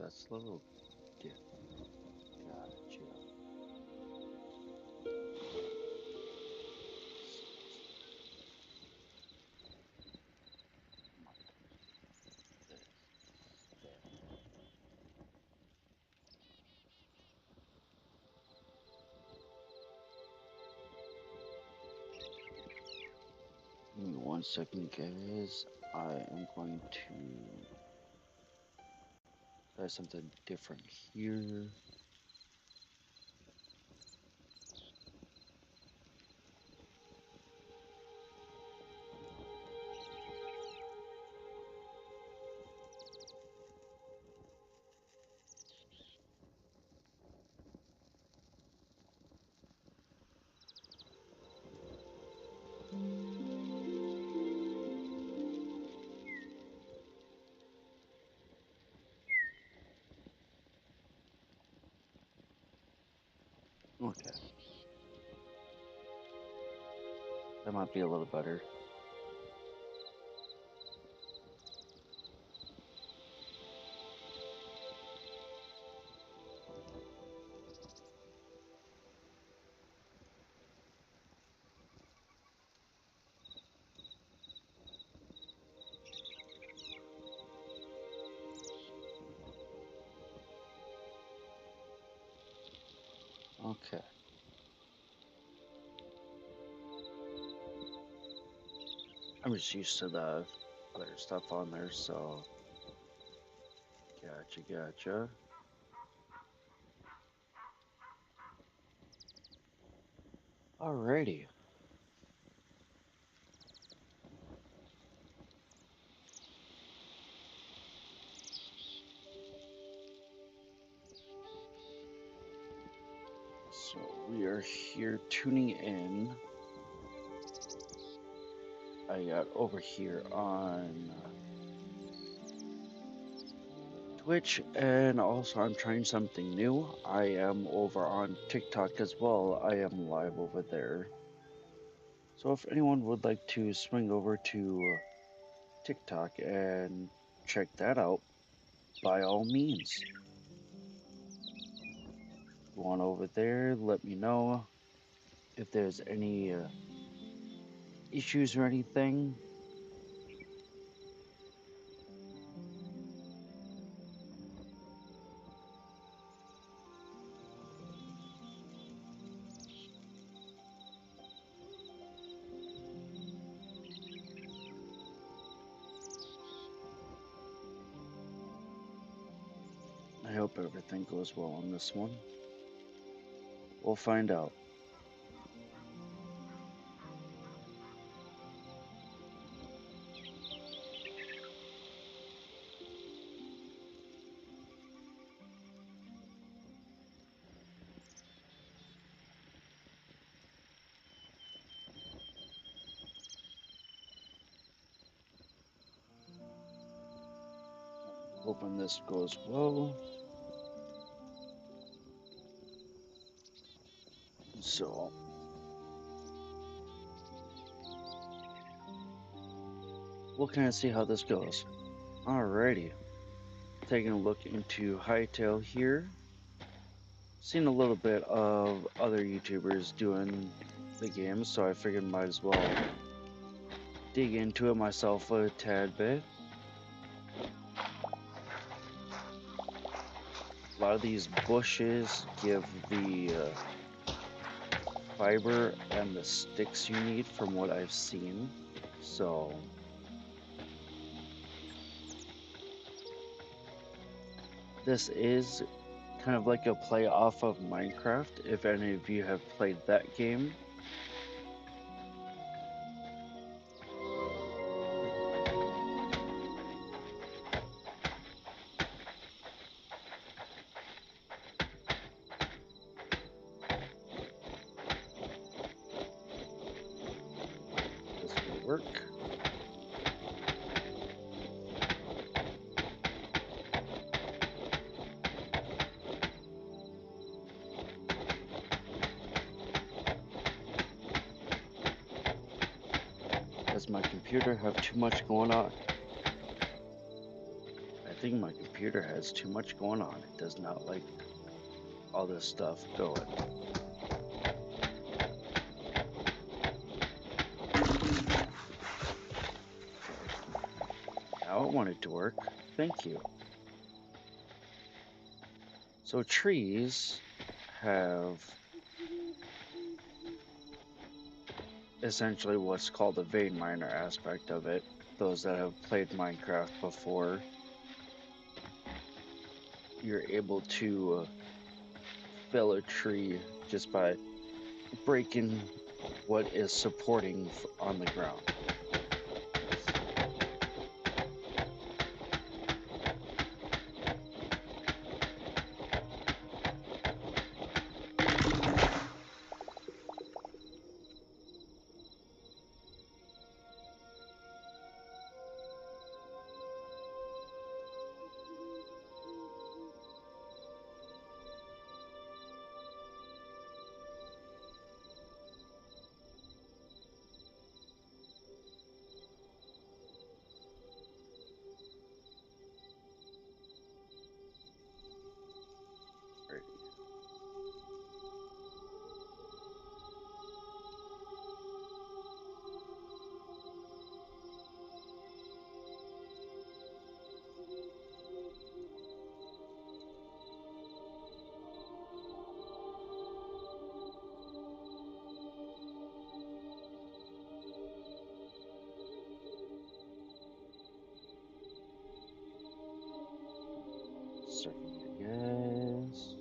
That's a little different. Gotcha. This, there. Give me 1 second, guys. I am going to try something different here. Okay, that might be a little better. Okay. I'm just used to the other stuff on there, so gotcha, gotcha. Alrighty. So we are here tuning in. I got over here on Twitch, and also I'm trying something new. I am over on TikTok as well. I am live over there. So if anyone would like to swing over to TikTok and check that out, by all means, go on over there. Let me know if there's any issues or anything. I hope everything goes well on this one. We'll find out. Hoping this goes well. So, we'll kind of see how this goes. Alrighty. Taking a look into Hytale here. Seen a little bit of other YouTubers doing the game, so I figured might as well dig into it myself a tad bit. A lot of these bushes give the fiber and the sticks you need from what I've seen. So this is kind of like a play off of Minecraft, if any of you have played that game. This will work. Does my computer have too much going on? I think my computer has too much going on. It does not like all this stuff going. Now I want it to work. Thank you. So trees have essentially what's called the vein miner aspect of it. Those that have played Minecraft before, you're able to fill a tree just by breaking what is supporting on the ground. Surfing here, guys.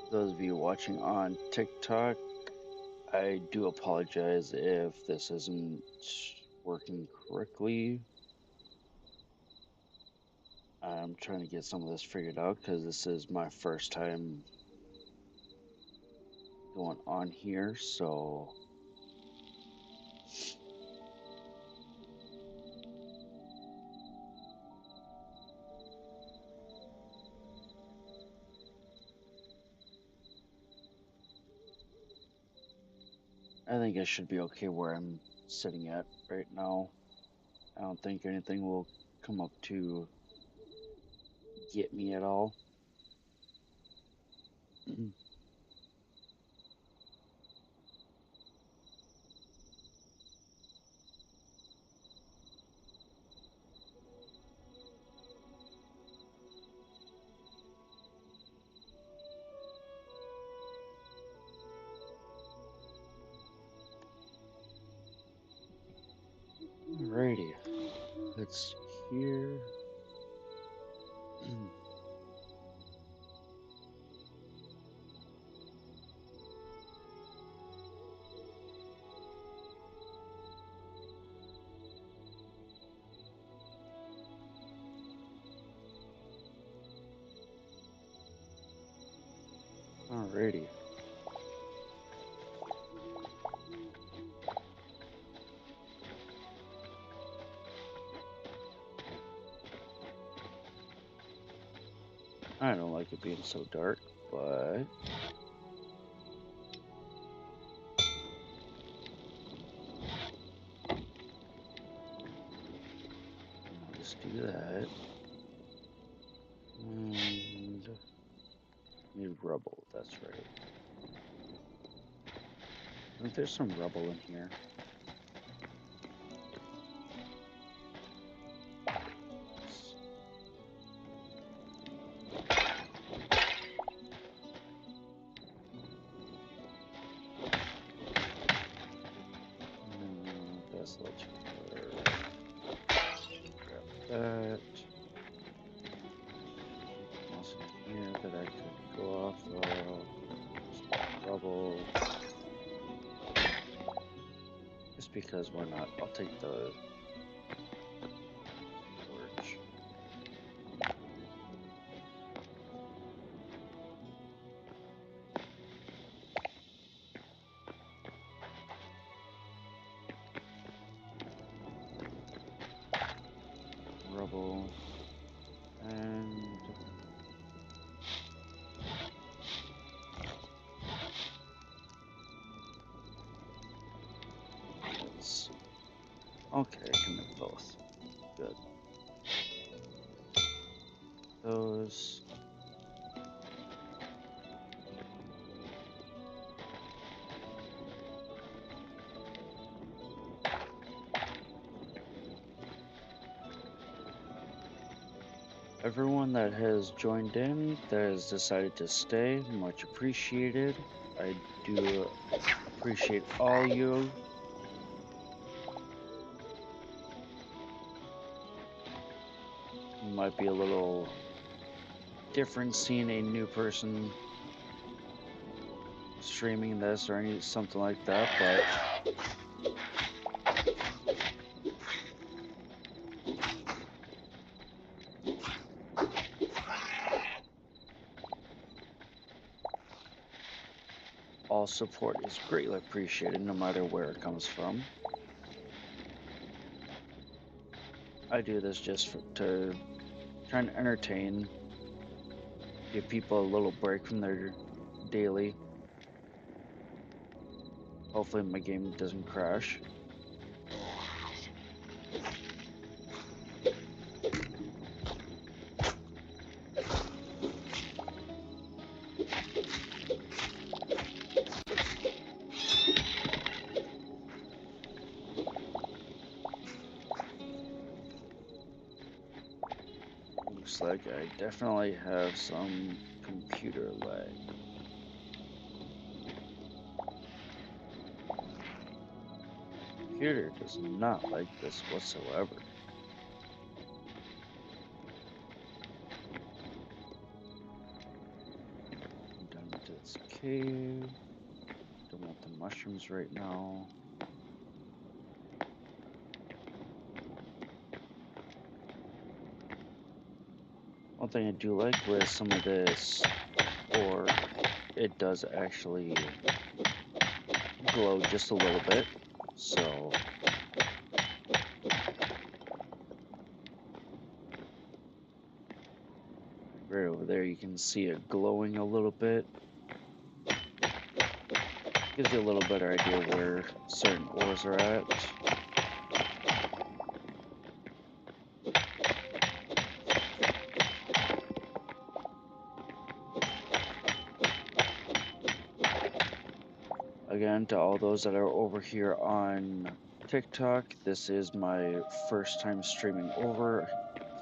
Those of you watching on TikTok, I do apologize if this isn't working correctly. I'm trying to get some of this figured out because this is my first time going on here, so I think I should be okay where I'm sitting at right now. I don't think anything will come up to get me at all. Alrighty, let's see here. Alrighty. I don't like it being so dark, but let's do that. And need rubble, that's right. I think there's some rubble in here. That's a little too far. Grab that. Anything else in here that I could go off of? because why not? I'll take the torch. Rubble. And yes. Okay, I can make both. Good. Those. Everyone that has joined in, that has decided to stay, much appreciated. I do appreciate all you. Might be a little different seeing a new person streaming this or something like that, but all support is greatly appreciated no matter where it comes from. I do this just to try and entertain, give people a little break from their daily. Hopefully my game doesn't crash. Looks like I definitely have some computer lag. Computer does not like this whatsoever. I'm done with this cave. Don't want the mushrooms right now. One thing I do like with some of this ore, it does actually glow just a little bit, so right over there you can see it glowing a little bit. Gives you a little better idea where certain ores are at. Again, to all those that are over here on TikTok, this is my first time streaming over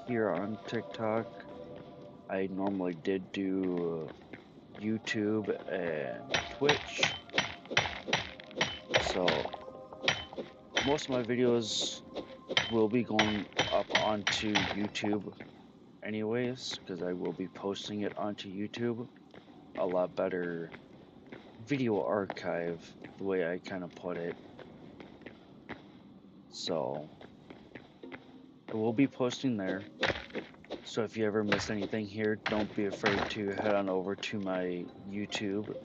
here on TikTok. I normally did do YouTube and Twitch, so most of my videos will be going up onto YouTube anyways, because I will be posting it onto YouTube. A lot better video archive, the way I kind of put it. So I will be posting there. So if you ever miss anything here, don't be afraid to head on over to my YouTube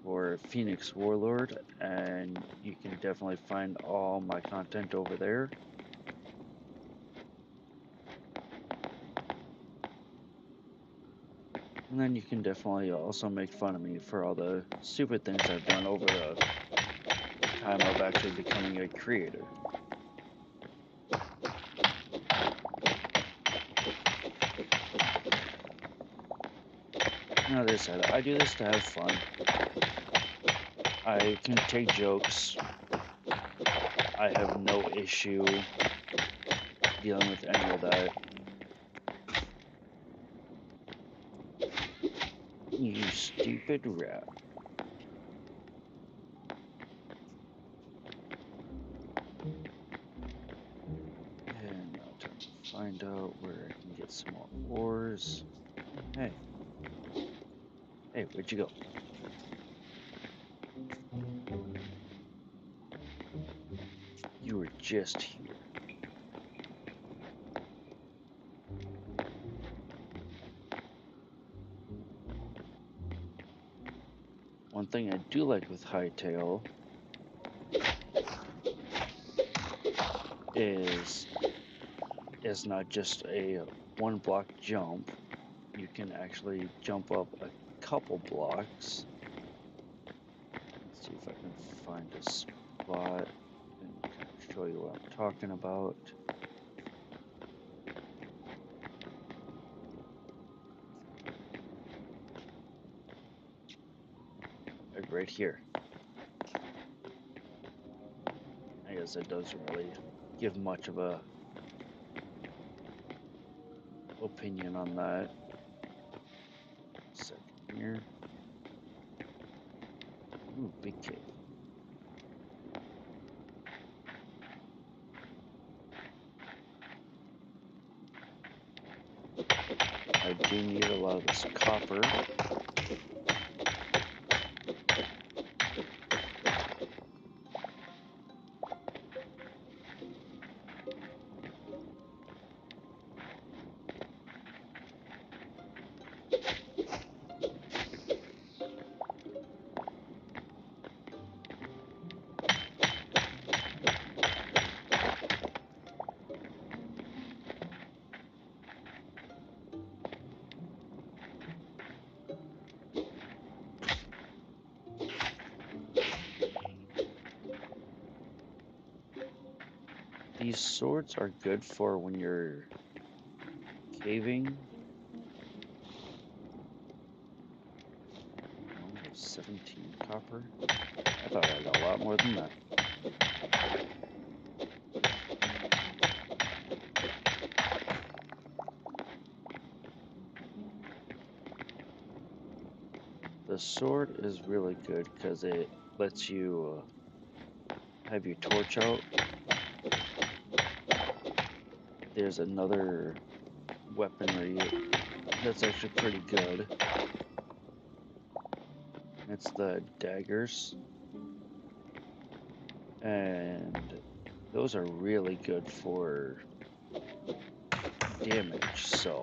or Phoenix Warlord, and you can definitely find all my content over there. And then you can definitely also make fun of me for all the stupid things I've done over the time of actually becoming a creator. As I said, I do this to have fun. I can take jokes. I have no issue dealing with any of that. You stupid rat. And now time to find out where I can get some more ores. Hey. Hey, where'd you go? just here. One thing I do like with Hytale is it's not just a one block jump. You can actually jump up a couple blocks. Let's see if I can find a spot and kind of show you what I'm talking about. Like right here. I guess it doesn't really give much of a opinion on that. Second here. Ooh, big cave. I do need a lot of this copper. These swords are good for when you're caving. I have 17 copper. I thought I had a lot more than that. The sword is really good because it lets you have your torch out. There's another weaponry that's actually pretty good. It's the daggers. And those are really good for damage, so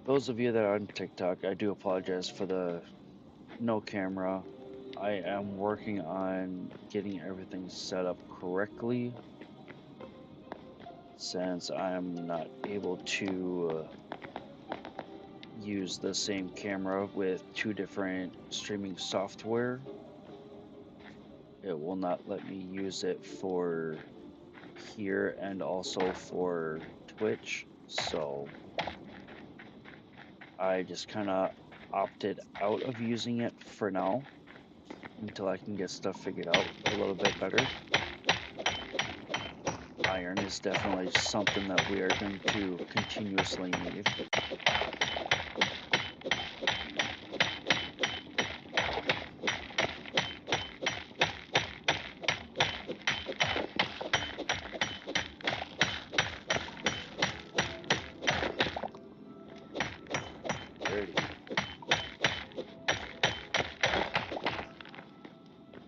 those of you that are on TikTok, I do apologize for the no camera. I am working on getting everything set up correctly since I'm not able to use the same camera with two different streaming software. It will not let me use it for here and also for Twitch, so I just kind of opted out of using it for now until I can get stuff figured out a little bit better. Iron is definitely something that we are going to continuously need.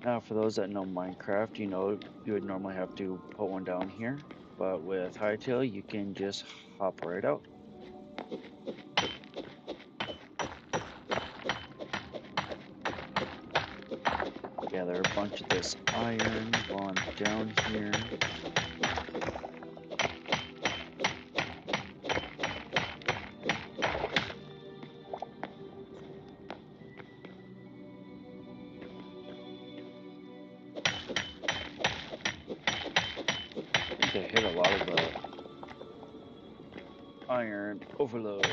Now, for those that know Minecraft, you know you would normally have to put one down here, but with Hytale, you can just hop right out. Gather a bunch of this iron while I'm down here. I think I hit a lot of the iron overload.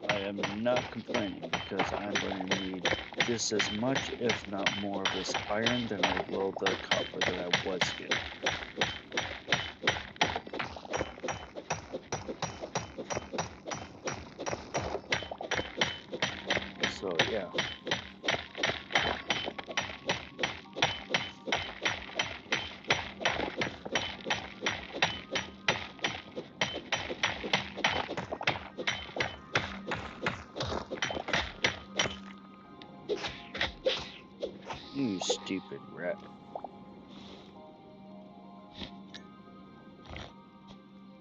I am not complaining because I'm going to need just as much, if not more, of this iron than I will the copper that I was getting. So yeah. You stupid rat.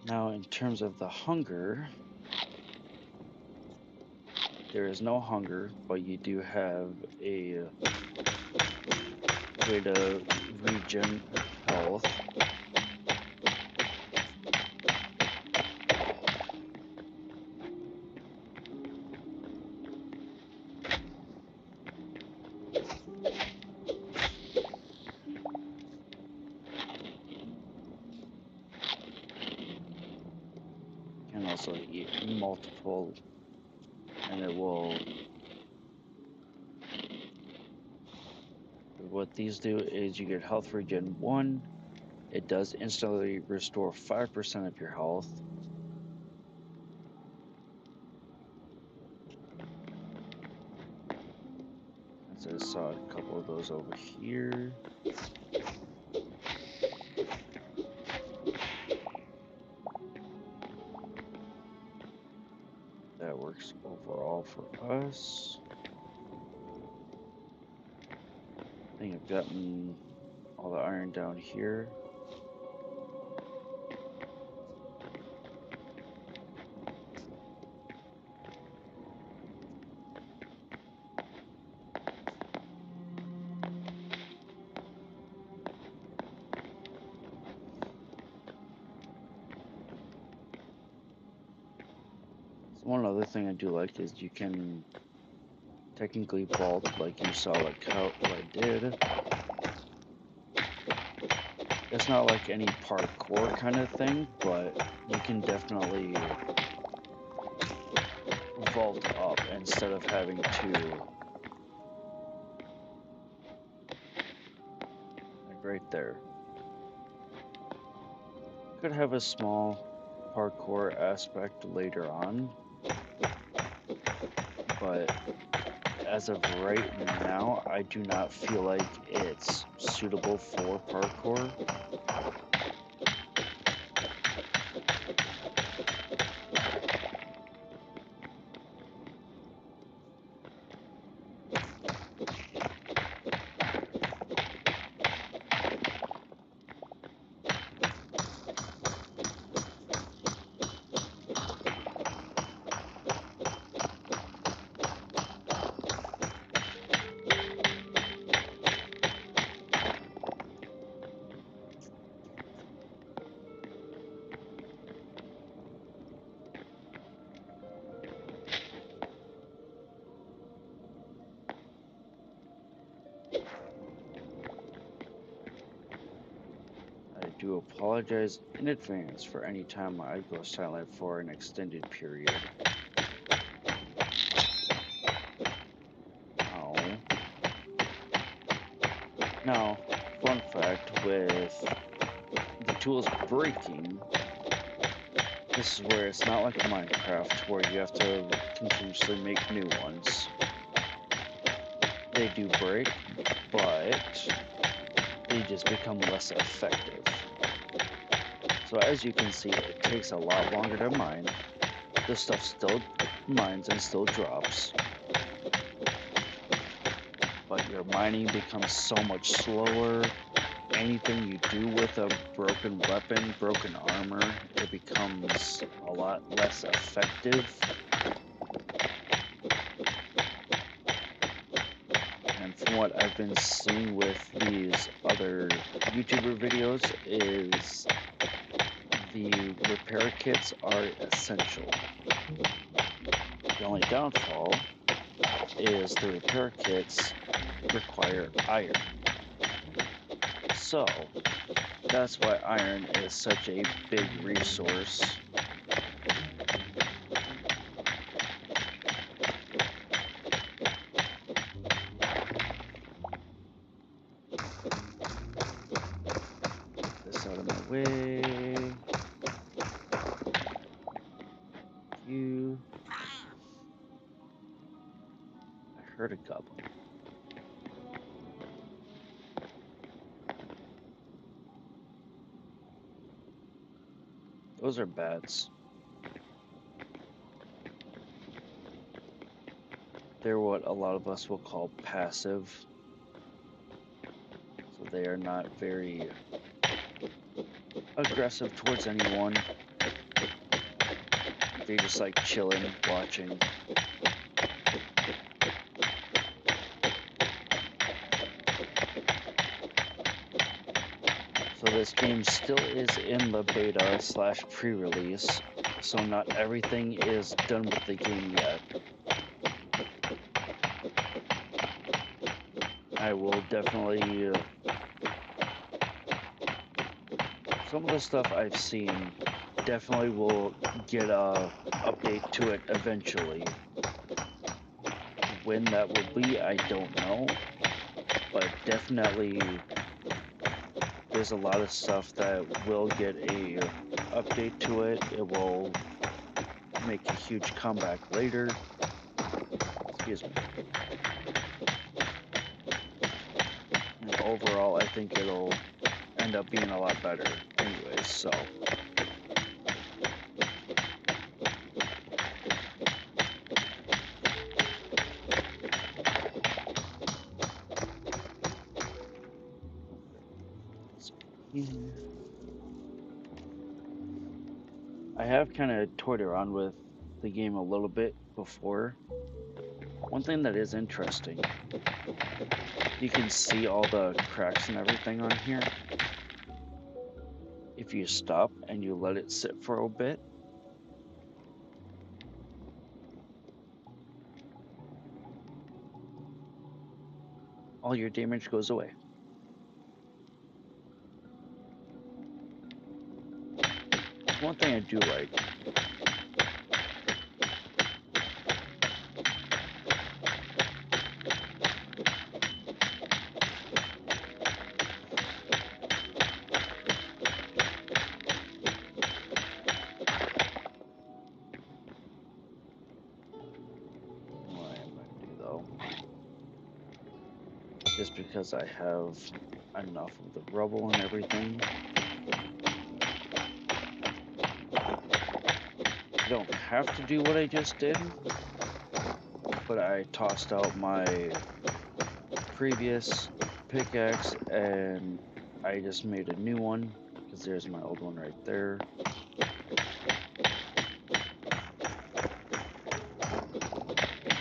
Now, in terms of the hunger, there is no hunger, but you do have a way to regen health. You can also eat multiple, and it will. What these do is you get health regen 1. It does instantly restore 5% of your health. As I saw a couple of those over here. That works overall for us. I think I've gotten all the iron down here. One other thing I do like is you can technically vault like you saw, like how I did. It's not like any parkour kind of thing, but you can definitely vault up instead of having to, like right there. Could have a small parkour aspect later on, but as of right now, I do not feel like it's suitable for parkour. I do apologize in advance for any time I go silent for an extended period. Oh. Now, fun fact with the tools breaking, this is where it's not like Minecraft where you have to continuously make new ones. They do break, but they just become less effective. So as you can see, it takes a lot longer to mine. This stuff still mines and still drops, but your mining becomes so much slower. Anything you do with a broken weapon, broken armor, it becomes a lot less effective. And from what I've been seeing with these other YouTuber videos is the repair kits are essential. The only downfall is the repair kits require iron. So that's why iron is such a big resource. Get this out of my way. You. I heard a goblin. Those are bats. They're what a lot of us will call passive. They are not very aggressive towards anyone. They just like chilling, watching. So this game still is in the beta / pre-release, so not everything is done with the game yet. I will definitely... some of the stuff I've seen definitely will get a update to it eventually. When that will be, I don't know, but definitely there's a lot of stuff that will get a update to it. It will make a huge comeback later. Excuse me. And overall, I think it'll end up being a lot better anyways, so... I have kind of toyed around with the game a little bit before. One thing that is interesting, you can see all the cracks and everything on here. If you stop and you let it sit for a bit, all your damage goes away. One thing I do like. What I'm going to do though, just because I have enough of the rubble and everything. I don't have to do what I just did, but I tossed out my previous pickaxe and I just made a new one because there's my old one right there.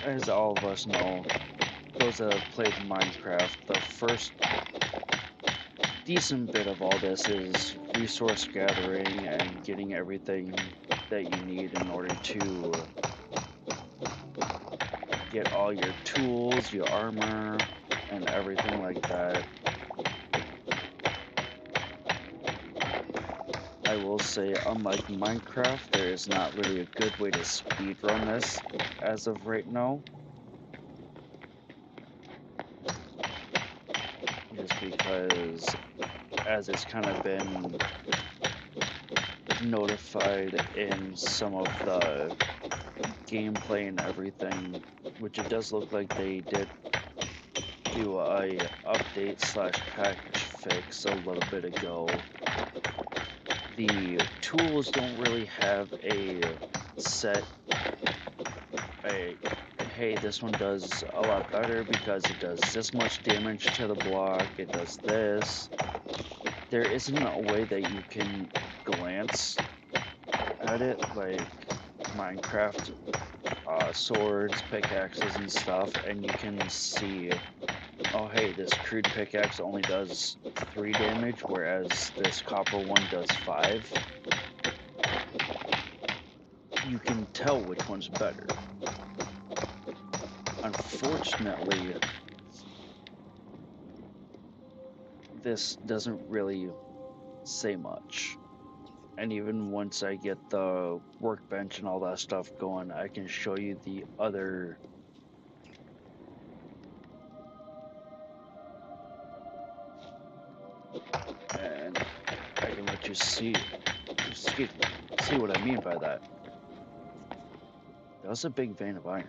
As all of us know, those that have played Minecraft, the first decent bit of all this is resource gathering and getting everything that you need in order to get all your tools, your armor, and everything like that. I will say, unlike Minecraft, there is not really a good way to speedrun this as of right now. Just because, as it's kind of been notified in some of the gameplay and everything, which it does look like they did do a update / patch fix a little bit ago. The tools don't really have a set, hey, this one does a lot better because it does this much damage to the block, it does this. There isn't a way that you can glance at it like Minecraft swords, pickaxes, and stuff, and you can see, oh hey, this crude pickaxe only does 3 damage, whereas this copper one does 5. You can tell which one's better. Unfortunately, this doesn't really say much. And even once I get the workbench and all that stuff going, I can show you the other and I can let you see what I mean by that. That was a big vein of iron.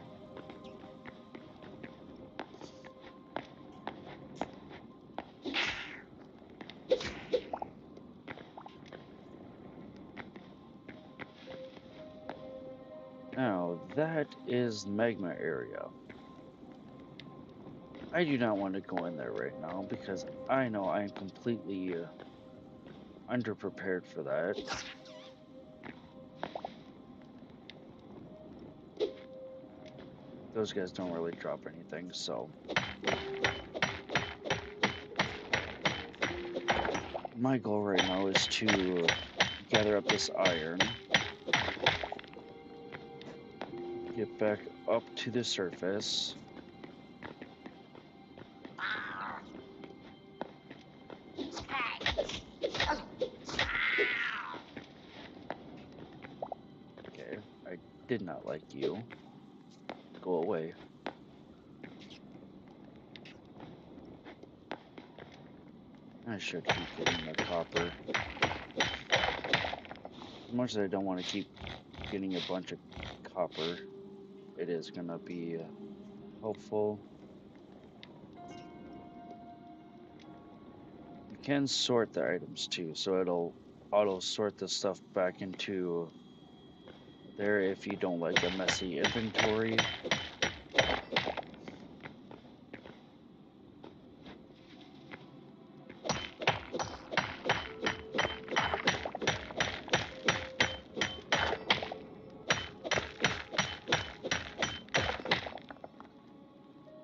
Now, that is magma area. I do not want to go in there right now because I know I am completely underprepared for that. Those guys don't really drop anything, so my goal right now is to gather up this iron, get back up to the surface. Okay, I did not like you. Go away. I should keep getting the copper. As much as I don't want to keep getting a bunch of copper, it is going to be helpful. You can sort the items too, so it'll auto sort the stuff back into there if you don't like a messy inventory.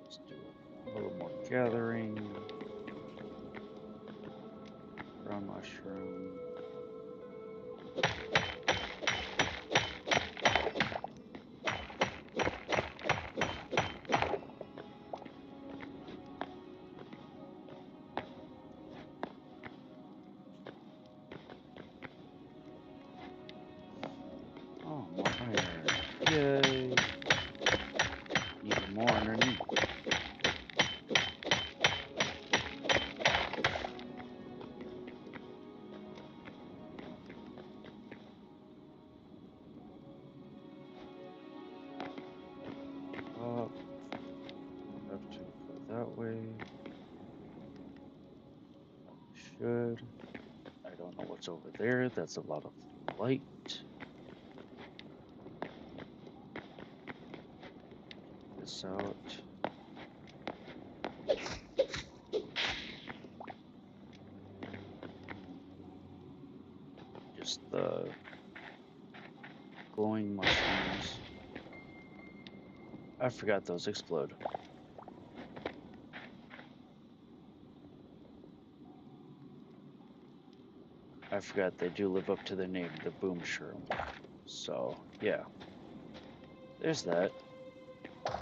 Let's do a little more gathering. Brown mushroom. Oh, more iron. Yay! Even more underneath. Up. Have to go that way. Should. I don't know what's over there. That's a lot of light. This out. Just the glowing mushrooms. I forgot those explode. I forgot they do live up to the name, the boom shroom. So, yeah. There's that. Can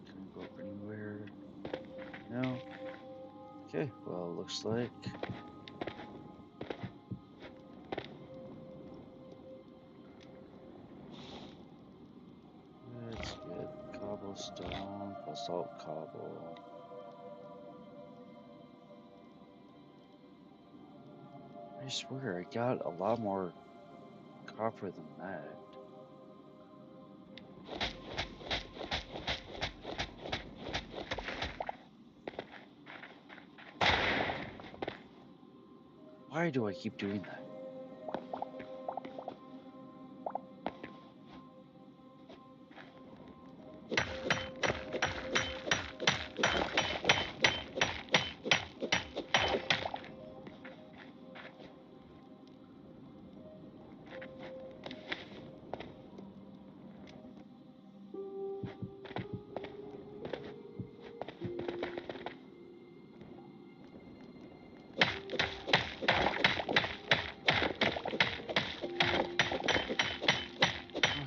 I go up anywhere? No? Okay, well, looks like let's get cobblestone, basalt cobble. I swear I got a lot more copper than that. Why do I keep doing that?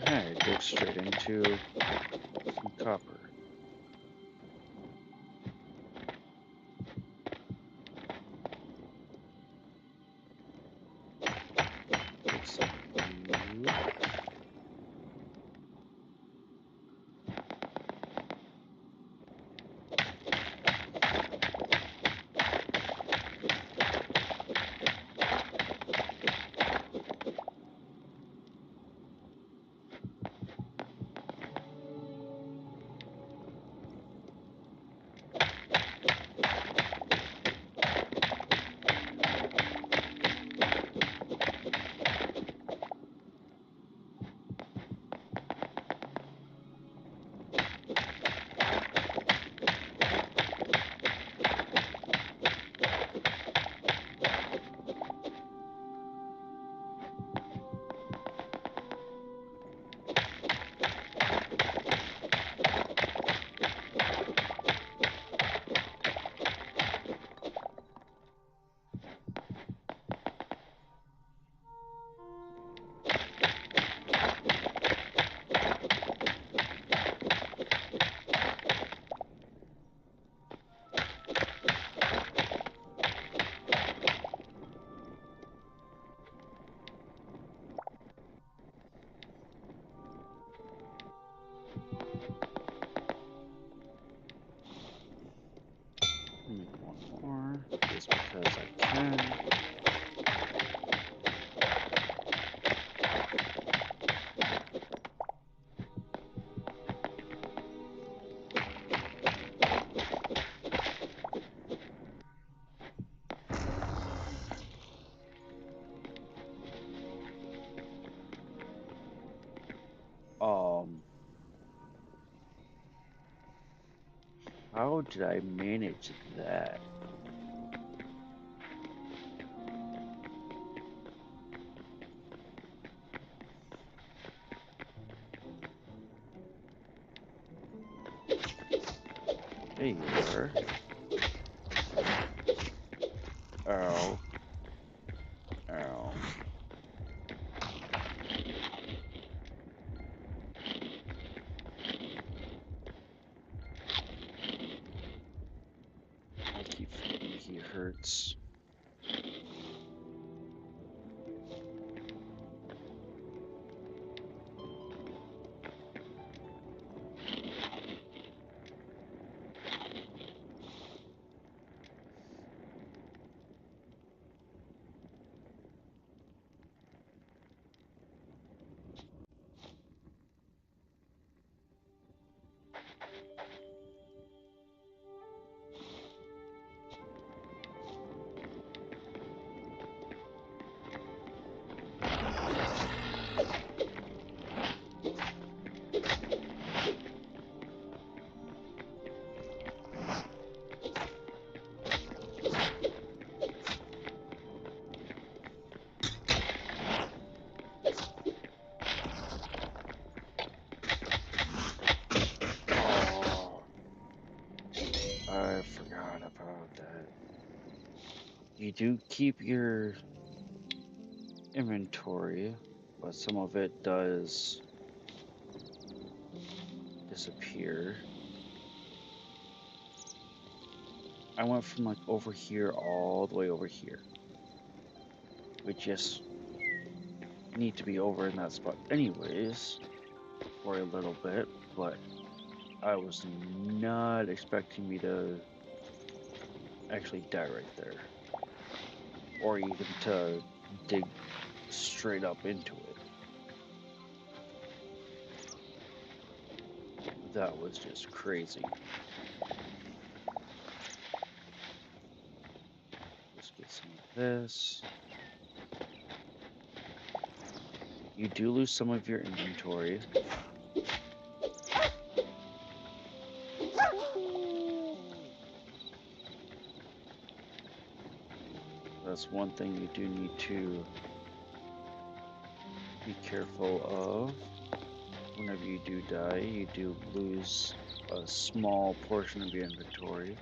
Okay, dig straight into some copper. Get some blue. How did I manage that? There you are. Ow. Ow. I keep forgetting he hurts. I forgot about that. You do keep your inventory, but some of it does disappear. I went from like over here all the way over here. We just need to be over in that spot anyways for a little bit, but I was not expecting me to actually die right there. Or even to dig straight up into it. That was just crazy. Let's get some of this. You do lose some of your inventory. That's one thing you do need to be careful of. Whenever you do die, you do lose a small portion of your inventory.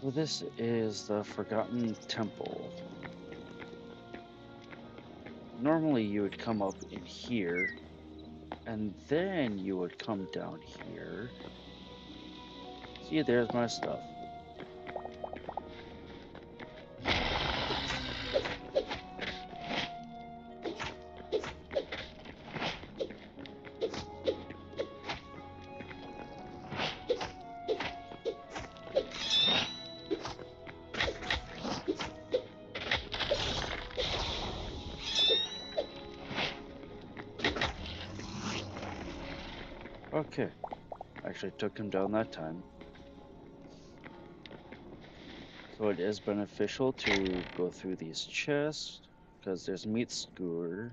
So this is the Forgotten Temple. Normally you would come up in here, and then you would come down here. See, there's my stuff. Okay, actually took him down that time. So it is beneficial to go through these chests, because there's meat skewers,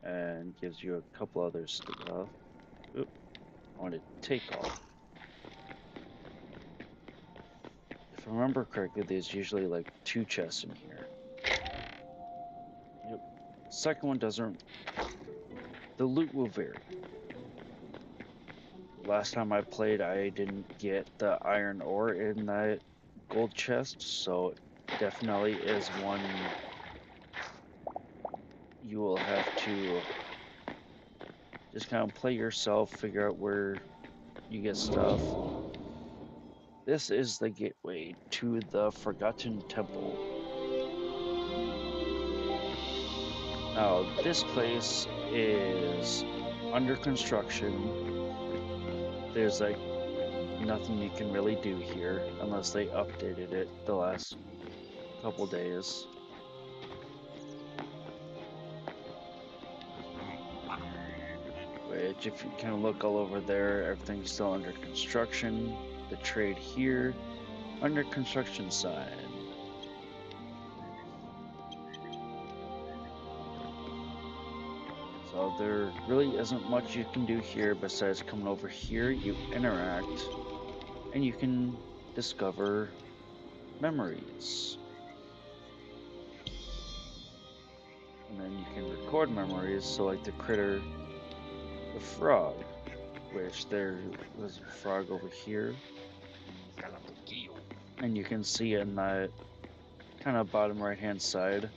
and gives you a couple other stuff. Oop, I want to take off. If I remember correctly, there's usually like 2 chests in here. Yep. Second one doesn't. The loot will vary. Last time I played, I didn't get the iron ore in that gold chest, so definitely is one you will have to just kind of play yourself, figure out where you get stuff. This is the gateway to the Forgotten Temple. Now, this place is under construction. There's like nothing you can really do here unless they updated it the last couple days. Which, if you kind of look all over there, everything's still under construction. the trade here under construction sign. So there really isn't much you can do here besides coming over here. You interact and you can discover memories. And then you can record memories, so like the critter, the frog, which there was a frog over here. And you can see in that kind of bottom right hand side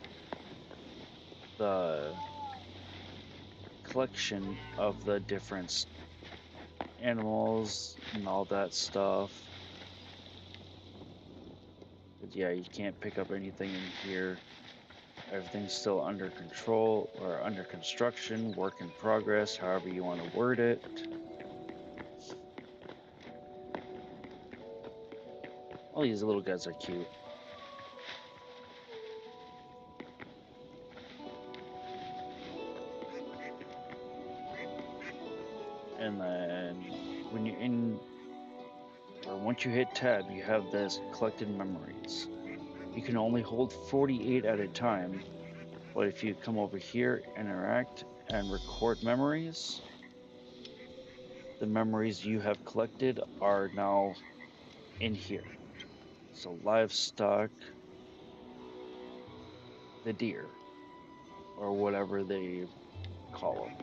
the collection of the different animals and all that stuff. But yeah, you can't pick up anything in here. Everything's still under control or under construction, work in progress, however you want to word it. All these little guys are cute. And then when you're in, or once you hit tab, you have this collected memories. You can only hold 48 at a time, but if you come over here, interact, and record memories, the memories you have collected are now in here. So livestock, the deer, or whatever they call them.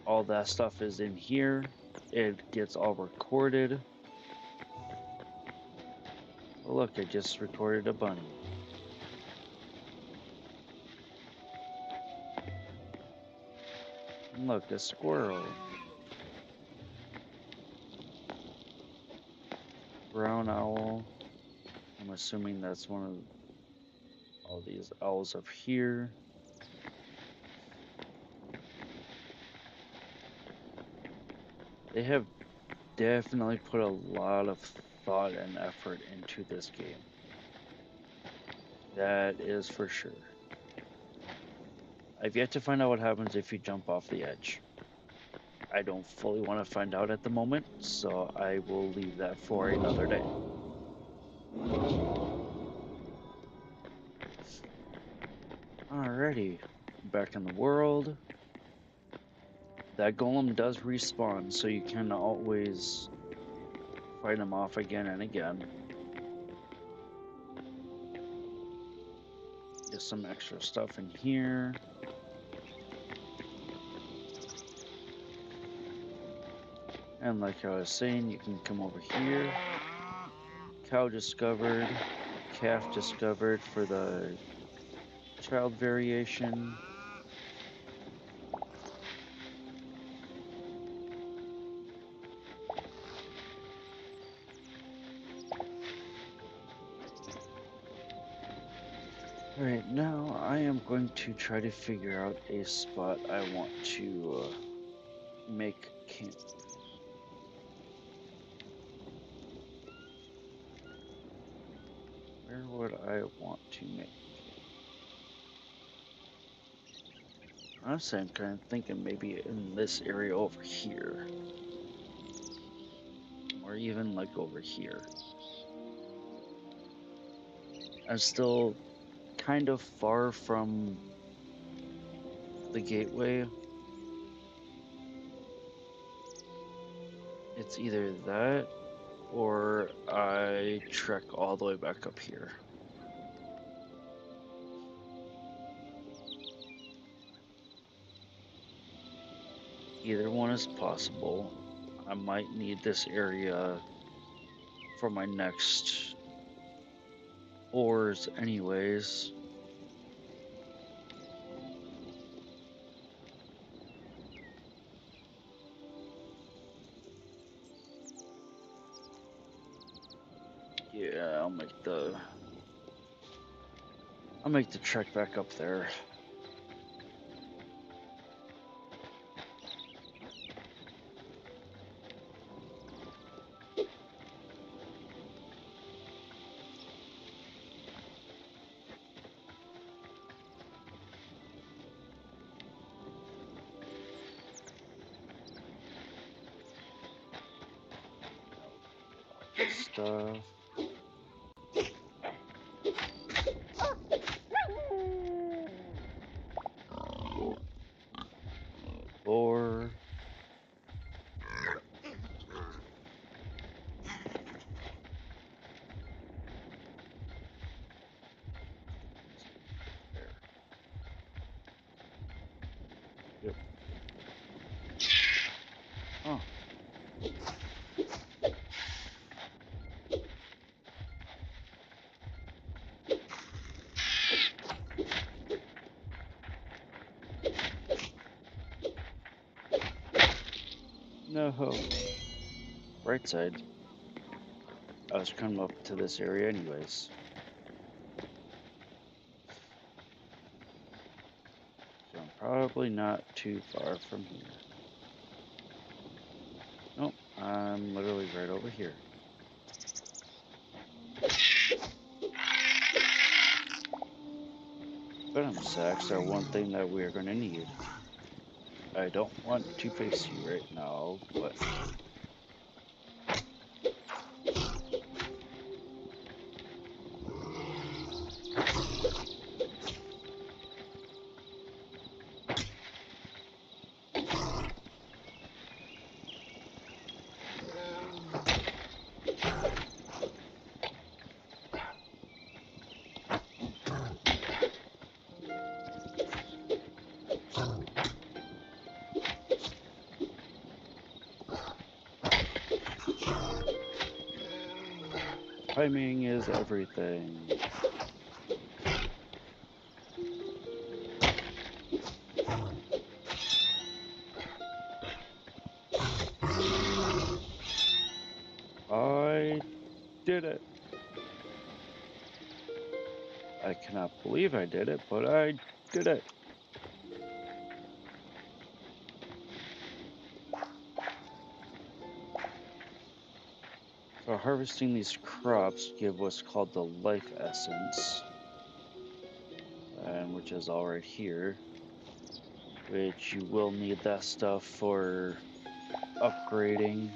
All that stuff is in here. It gets all recorded. Oh, look, I just recorded a bunny. And look, a squirrel. Brown owl. I'm assuming that's one of all these owls up here. They have definitely put a lot of thought and effort into this game. That is for sure. I've yet to find out what happens if you jump off the edge. I don't fully want to find out at the moment, so I will leave that for another day. Alrighty, back in the world. That golem does respawn, so you can always fight him off again and again. Just some extra stuff in here. And like I was saying, you can come over here. Cow discovered. Calf discovered for the child variation. Alright, now I am going to try to figure out a spot I want to make camp. Where would I want to make? Honestly, I'm kind of thinking maybe in this area over here. Or even like over here. I'm still kind of far from the gateway. It's either that or I trek all the way back up here. Either one is possible. I might need this area for my next ores anyways. Yeah, I'll make the trek back up there. stuff. Or yep. Oh. No. Right side. I was coming up to this area anyways. So I'm probably not too far from here. Nope, I'm literally right over here. Venom sacks are one thing that we are going to need. I don't want to face you right now, but timing is everything. I did it. I cannot believe I did it, but I did it. So harvesting these crops give what's called the life essence, and which is all right here, which you will need that stuff for upgrading.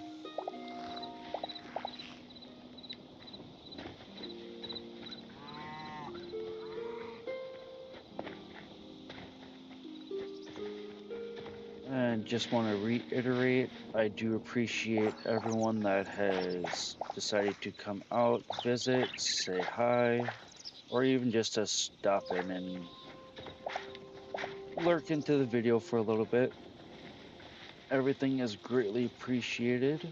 And just want to reiterate, I do appreciate everyone that has decided to come out, visit, say hi, or even just to stop in and lurk into the video for a little bit. Everything is greatly appreciated.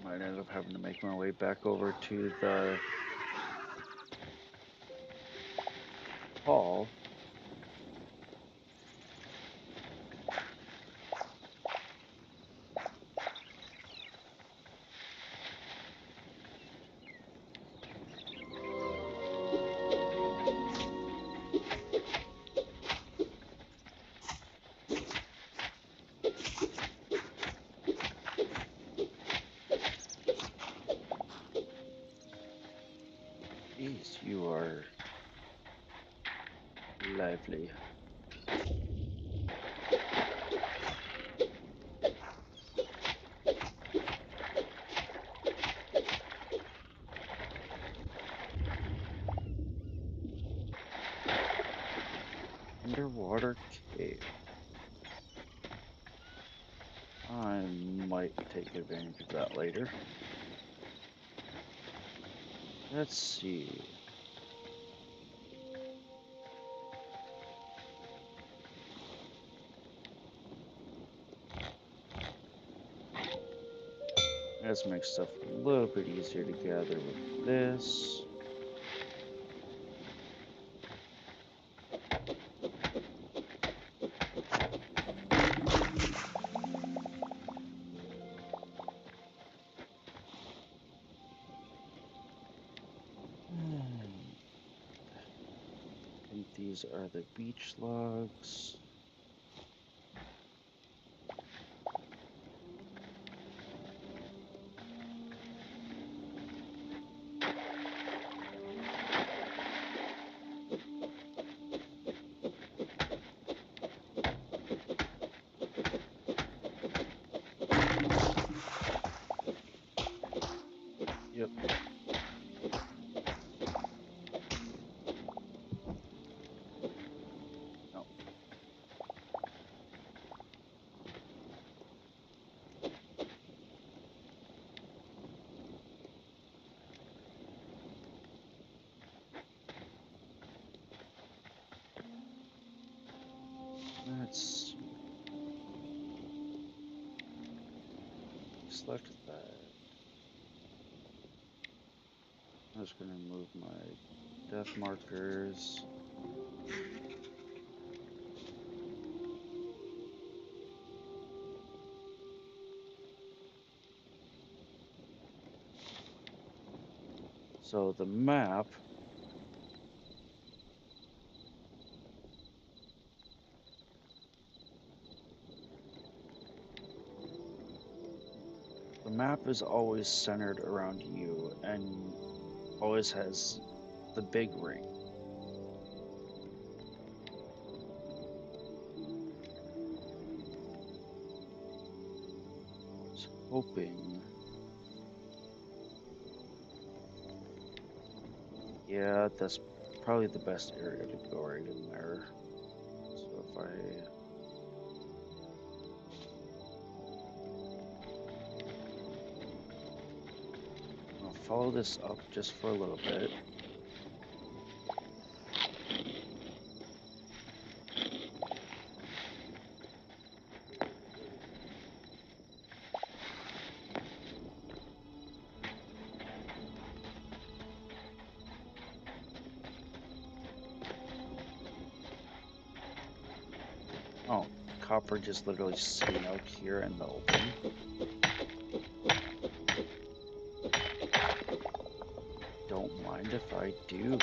Might end up having to make my way back over to the hall. Jeez, you are lively. Underwater cave. I might take advantage of that later. Let's see. Let's make stuff a little bit easier to gather with this. I think these are the beach logs. select that. I'm just gonna remove my death markers. So the map is always centered around you and always has the big ring. I was hoping. Yeah, that's probably the best area to go right in there. So if I'll follow this up just for a little bit. Oh, copper just literally sitting out here in the open. Don't mind if I do.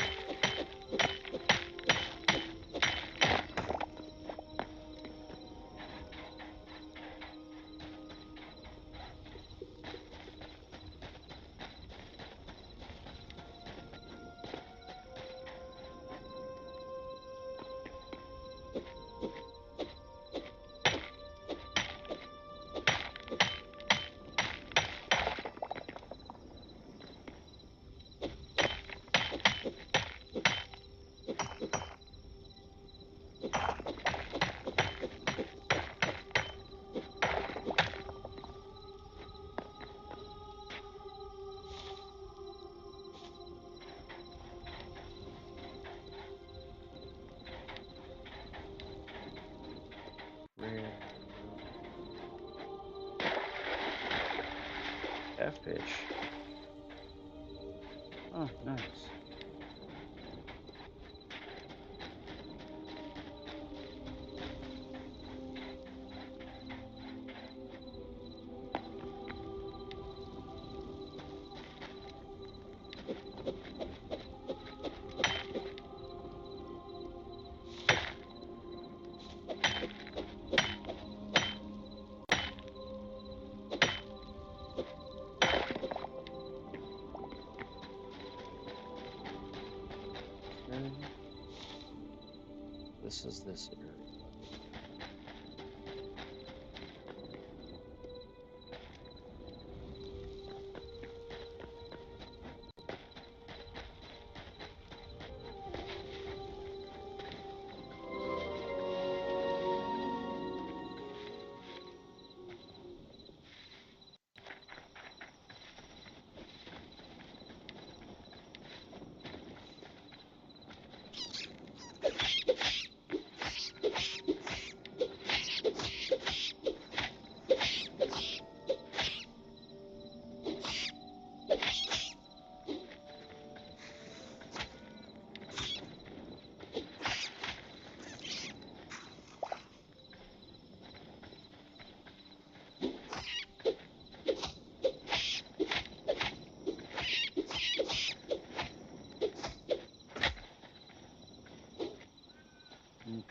Rare catfish. Oh, nice. Okay. This is this area.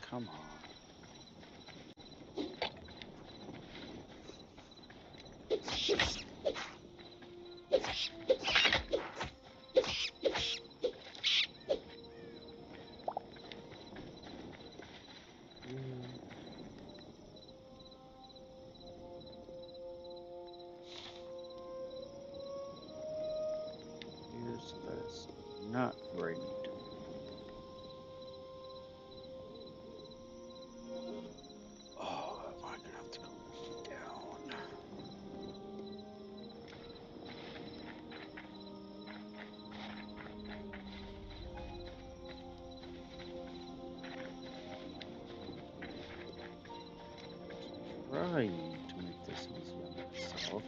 Come on. Here's this. Not where I need to be. Oh, am I gonna have to go down? Trying to make this easy on myself.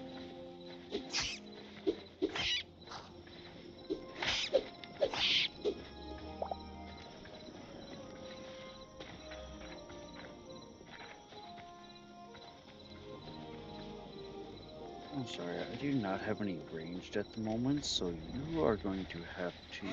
sorry, I do not have any ranged at the moment, so you are going to have to.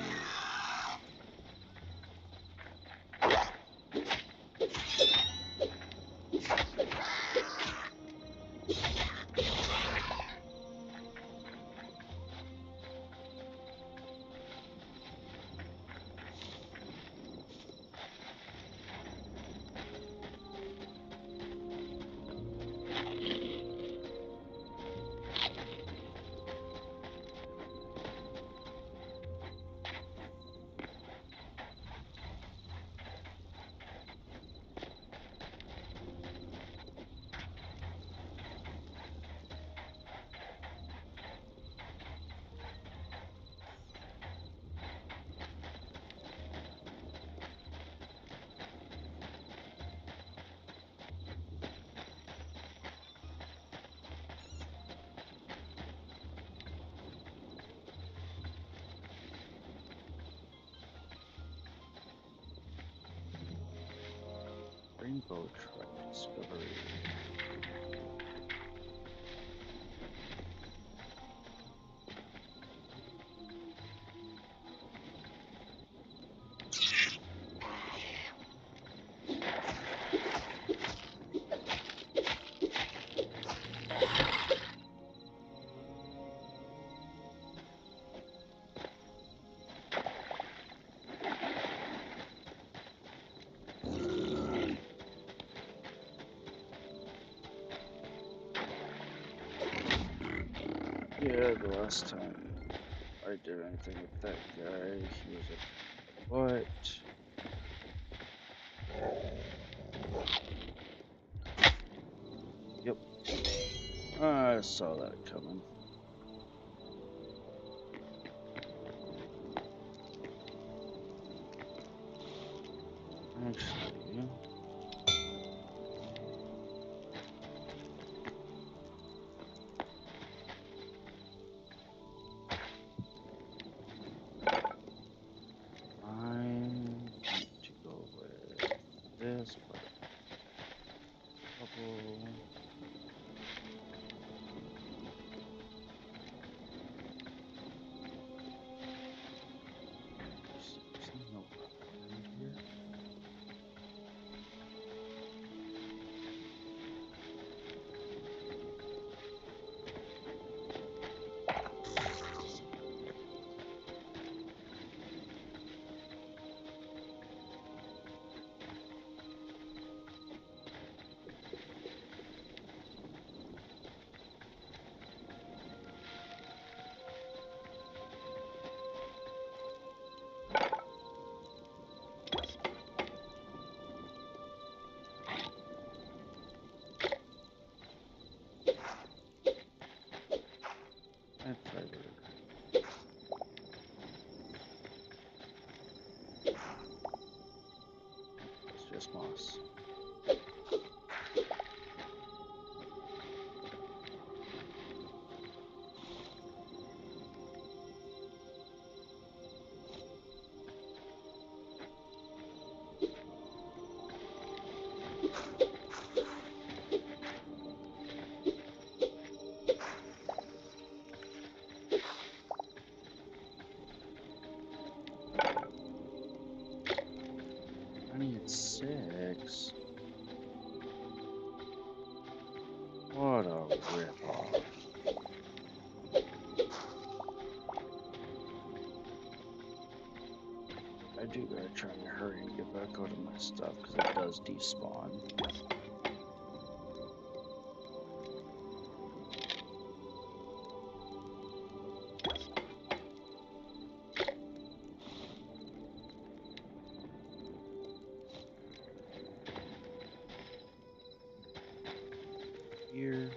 Rainbow Truck Discovery. Yeah, the last time I did anything with that guy, he was like, what? Yep, I saw that coming. Actually, I'm going to go with this, but couple. There's no rock around here. And fiber. It's just moss. I need 6. What a ripoff. I do gotta try to hurry and get back out of my stuff because it does despawn. Here.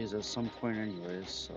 these at some point anyways, so...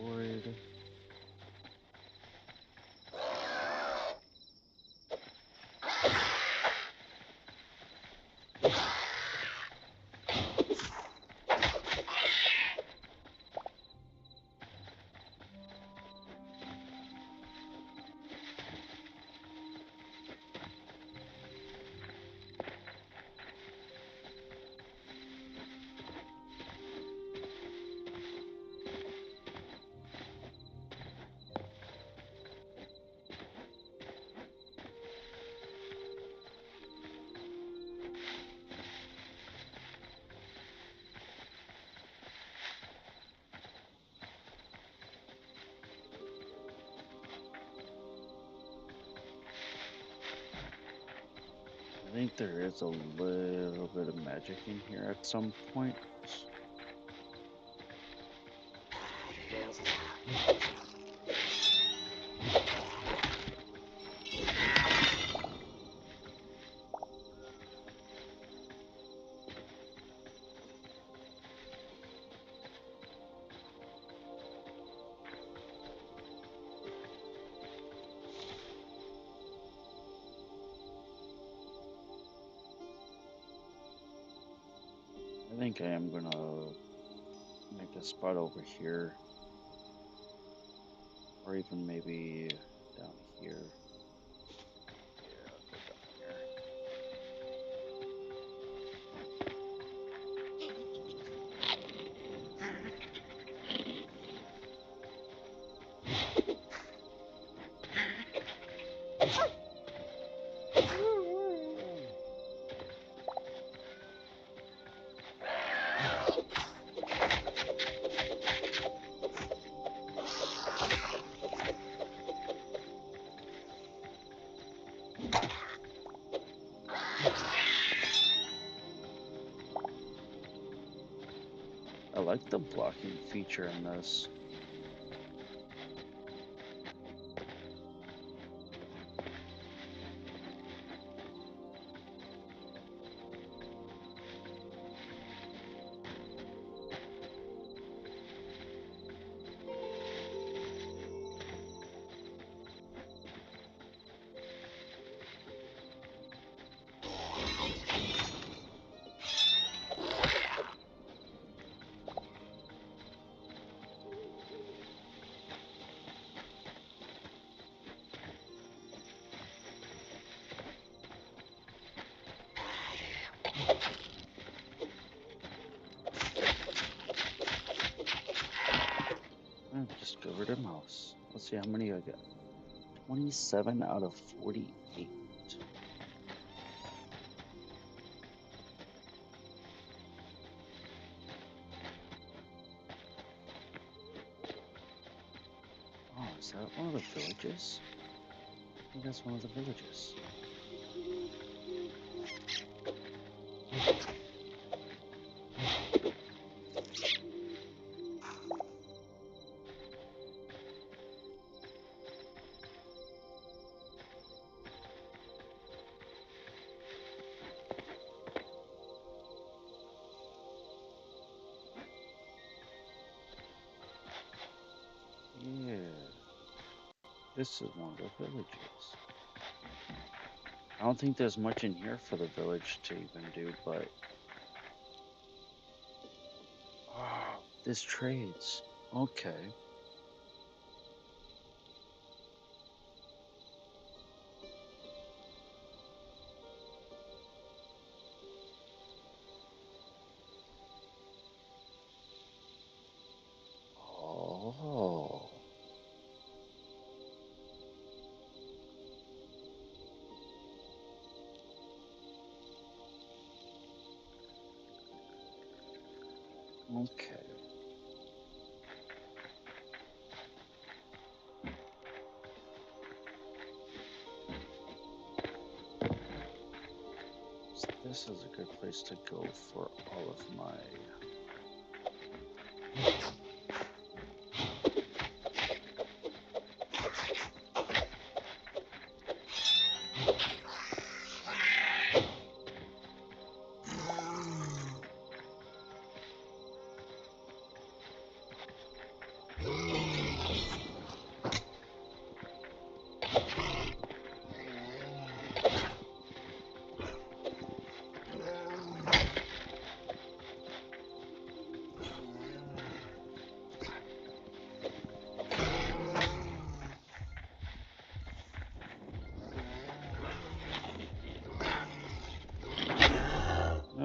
Void. I think there is a little bit of magic in here at some point. I think I am gonna make a spot over here, or even maybe down here. Yeah, I'll go down here. I like the blocking feature in this. I've discovered a mouse. Let's see how many I got. 27 out of 48. Oh, is that one of the villages? I think that's one of the villages. Yeah, this is one of the villages. I don't think there's much in here for the village to even do, but... Oh, this trades. Okay. Oh. Okay. So this is a good place to go for all of my...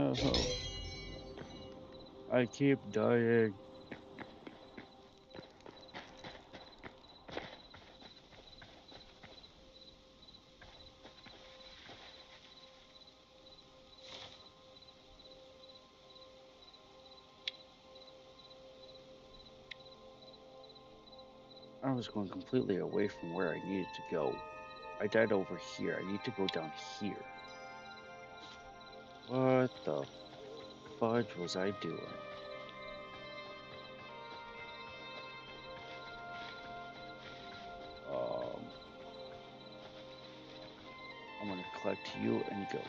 Oh, I keep dying. I was going completely away from where I needed to go. I died over here. I need to go down here. What the fudge was I doing? Um, I'm gonna collect you and go.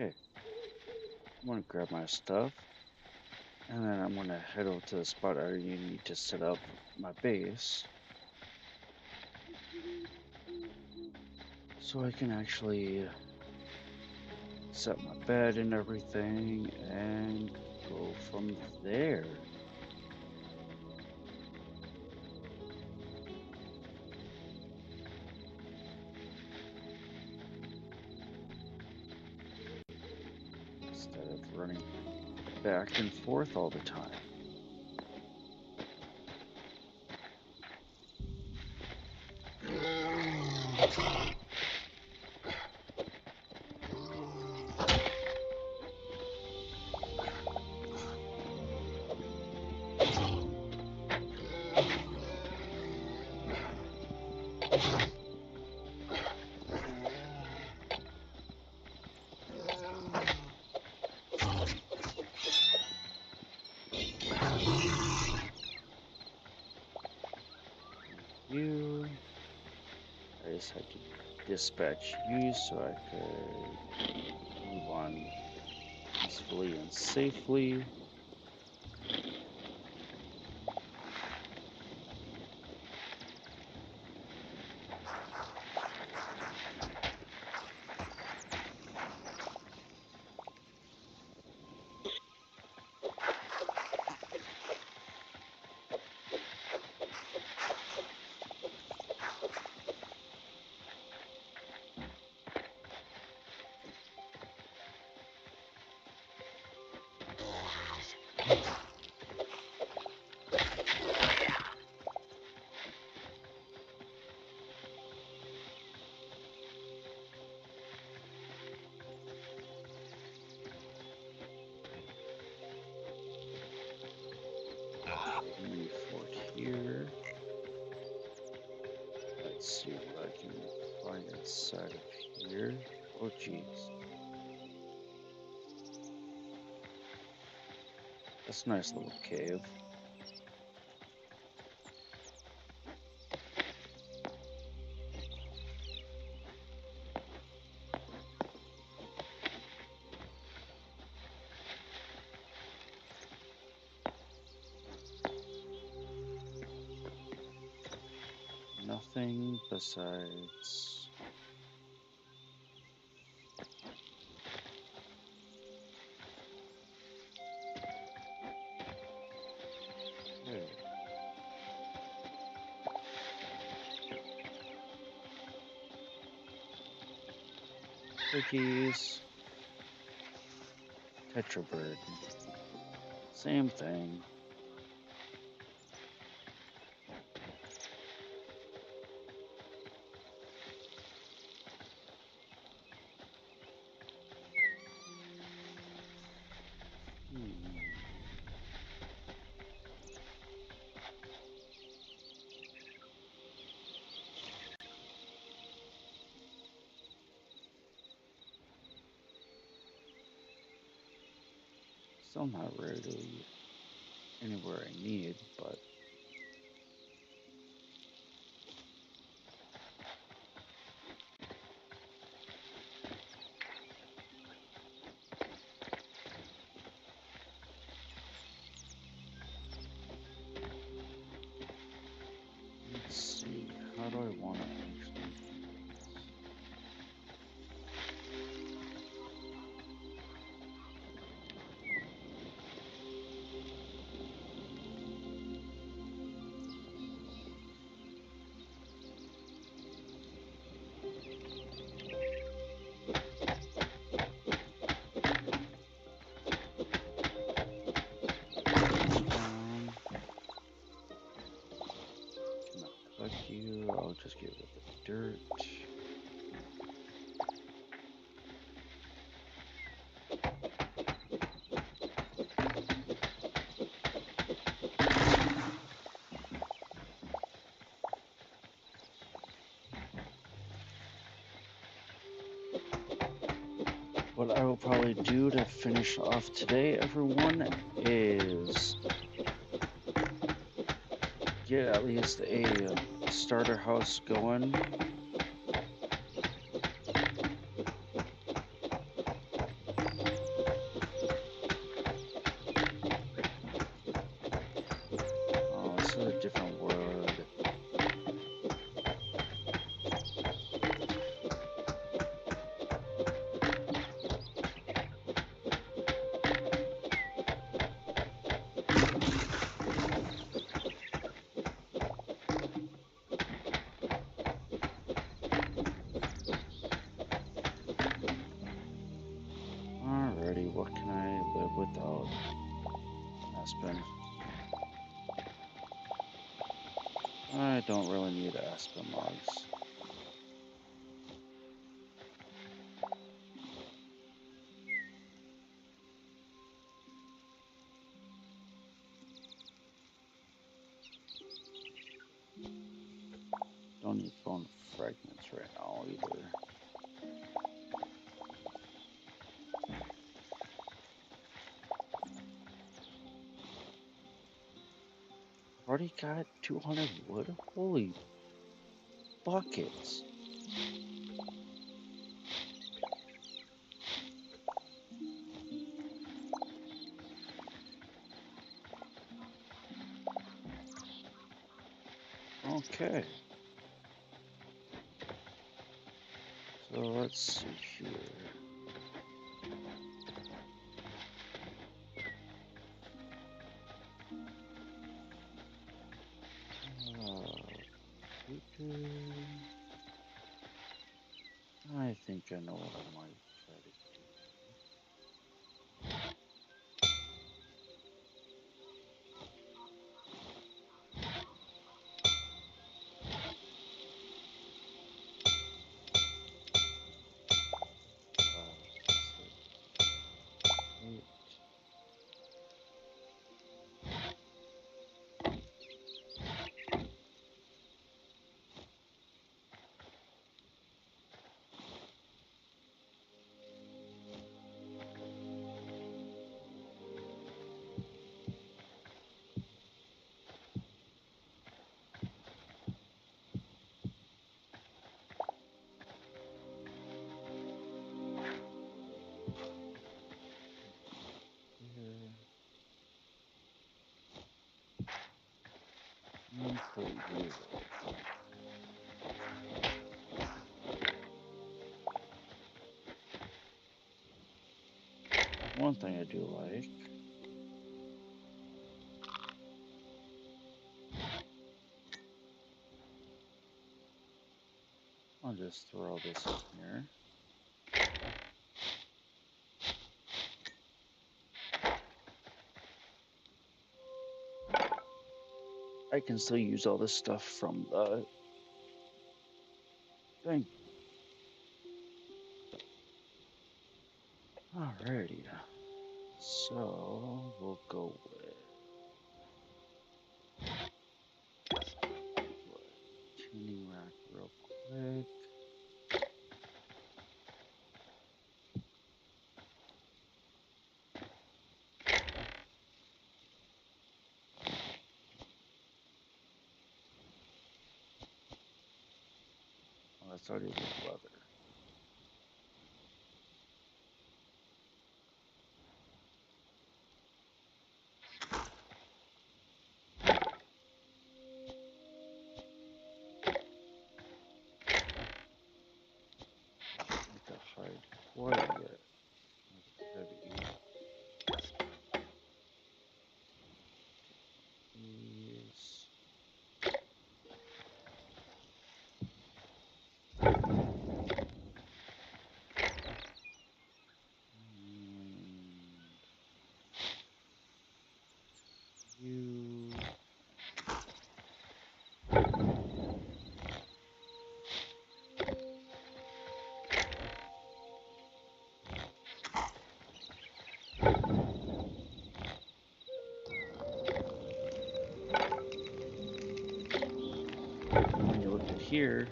Okay, I'm gonna grab my stuff, and then I'm gonna head over to the spot I need to set up my base, so I can actually set my bed and everything, and go from there. Instead of running back and forth all the time. You. I just had to dispatch you so I could move on peacefully and safely. Mini fort here. Let's see what I can find inside of here. Oh, jeez. That's a nice little cave. Nothing besides... Okay. Cookies. Tetrabird. Same thing. Still not really anywhere I need, but let's see. How do I want to actually do this? Cannot click you. I'll just get rid of the dirt. What I will probably do to finish off today, everyone, is get at least a starter house going. Oh, this is a different world. Alrighty, what can I live without? Aspen. I don't really need aspen logs. Don't need bone fragments right now either. Already got 200 wood? Holy buckets. Okay. So let's see here. I think I know what I might try to do. Eight. Here. And put you right here. One thing I do like. I'll just throw this in here. I can still use all this stuff from the thing. Alrighty. So we'll go with tuning rack real quick. Oh, that's already with leather. Make the hide quite yet. Heavy. These. You. When you look at here,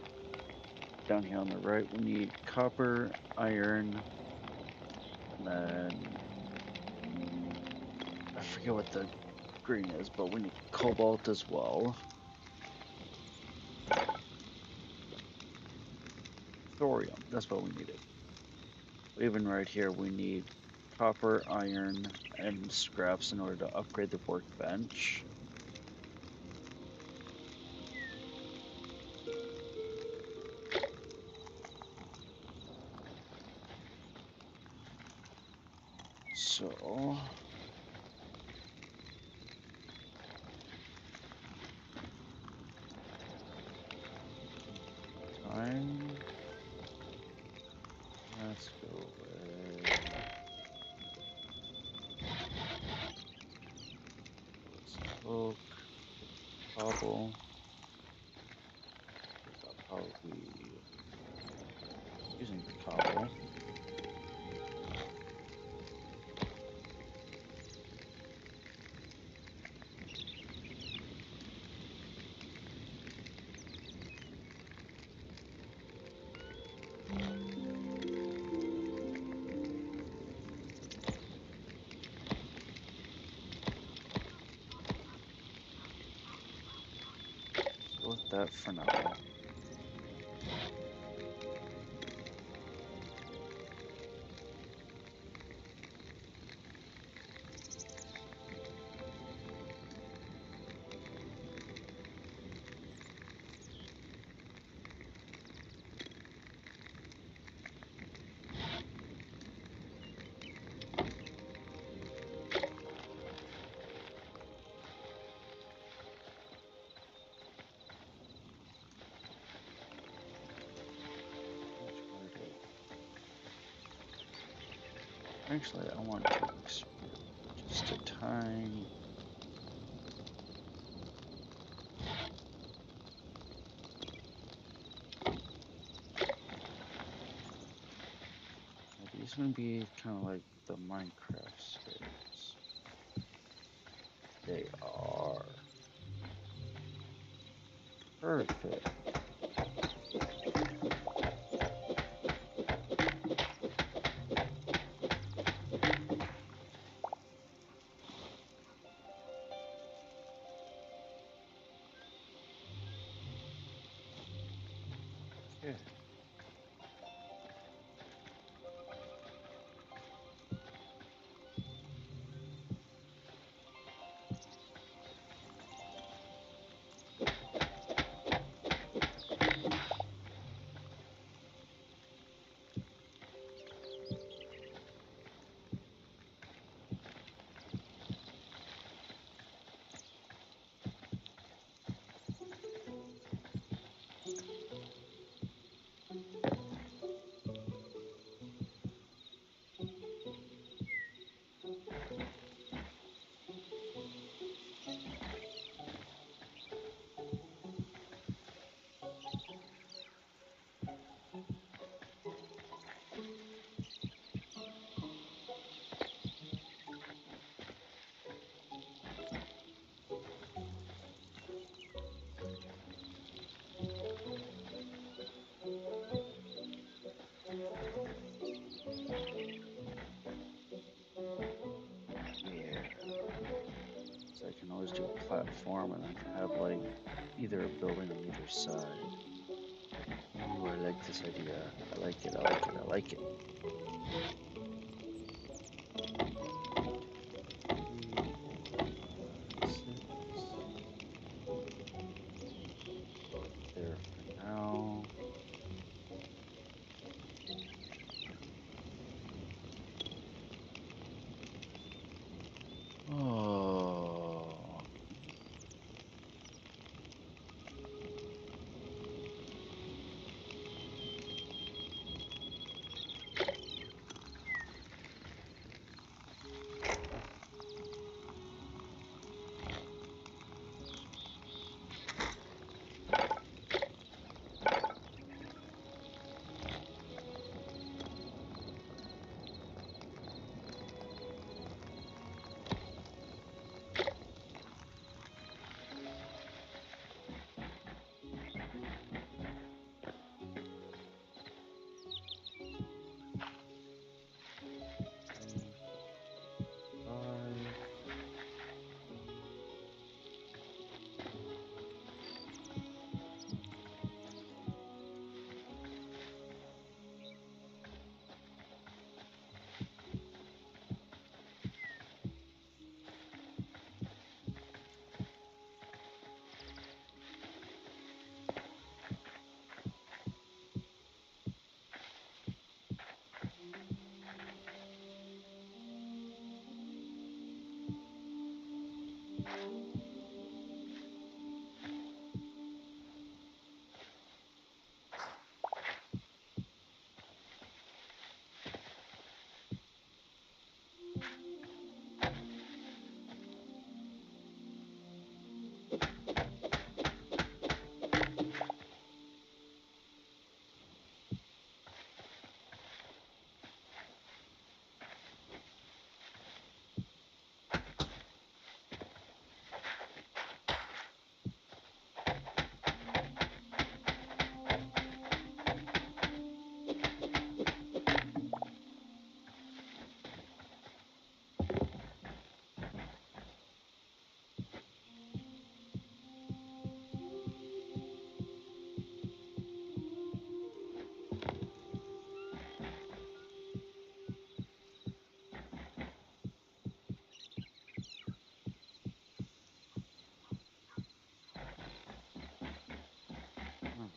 down here on the right, we need copper, iron, and then I forget what the green is, but we need cobalt as well. Thorium, that's what we needed. Even right here, we need copper, iron, and scraps in order to upgrade the workbench. So time. Let's go with oak, cobble. I'll probably be using the cobble. Go with that for now. Actually, I want to expand just a tiny. These gonna be kind of like the Minecraft stairs. They are perfect. Okay. Yeah. So I can always do a platform and then have like either a building on either side. Ooh, I like this idea. I like it. I like it. I like it. Three, four, five, six. There for now. Oh. Five.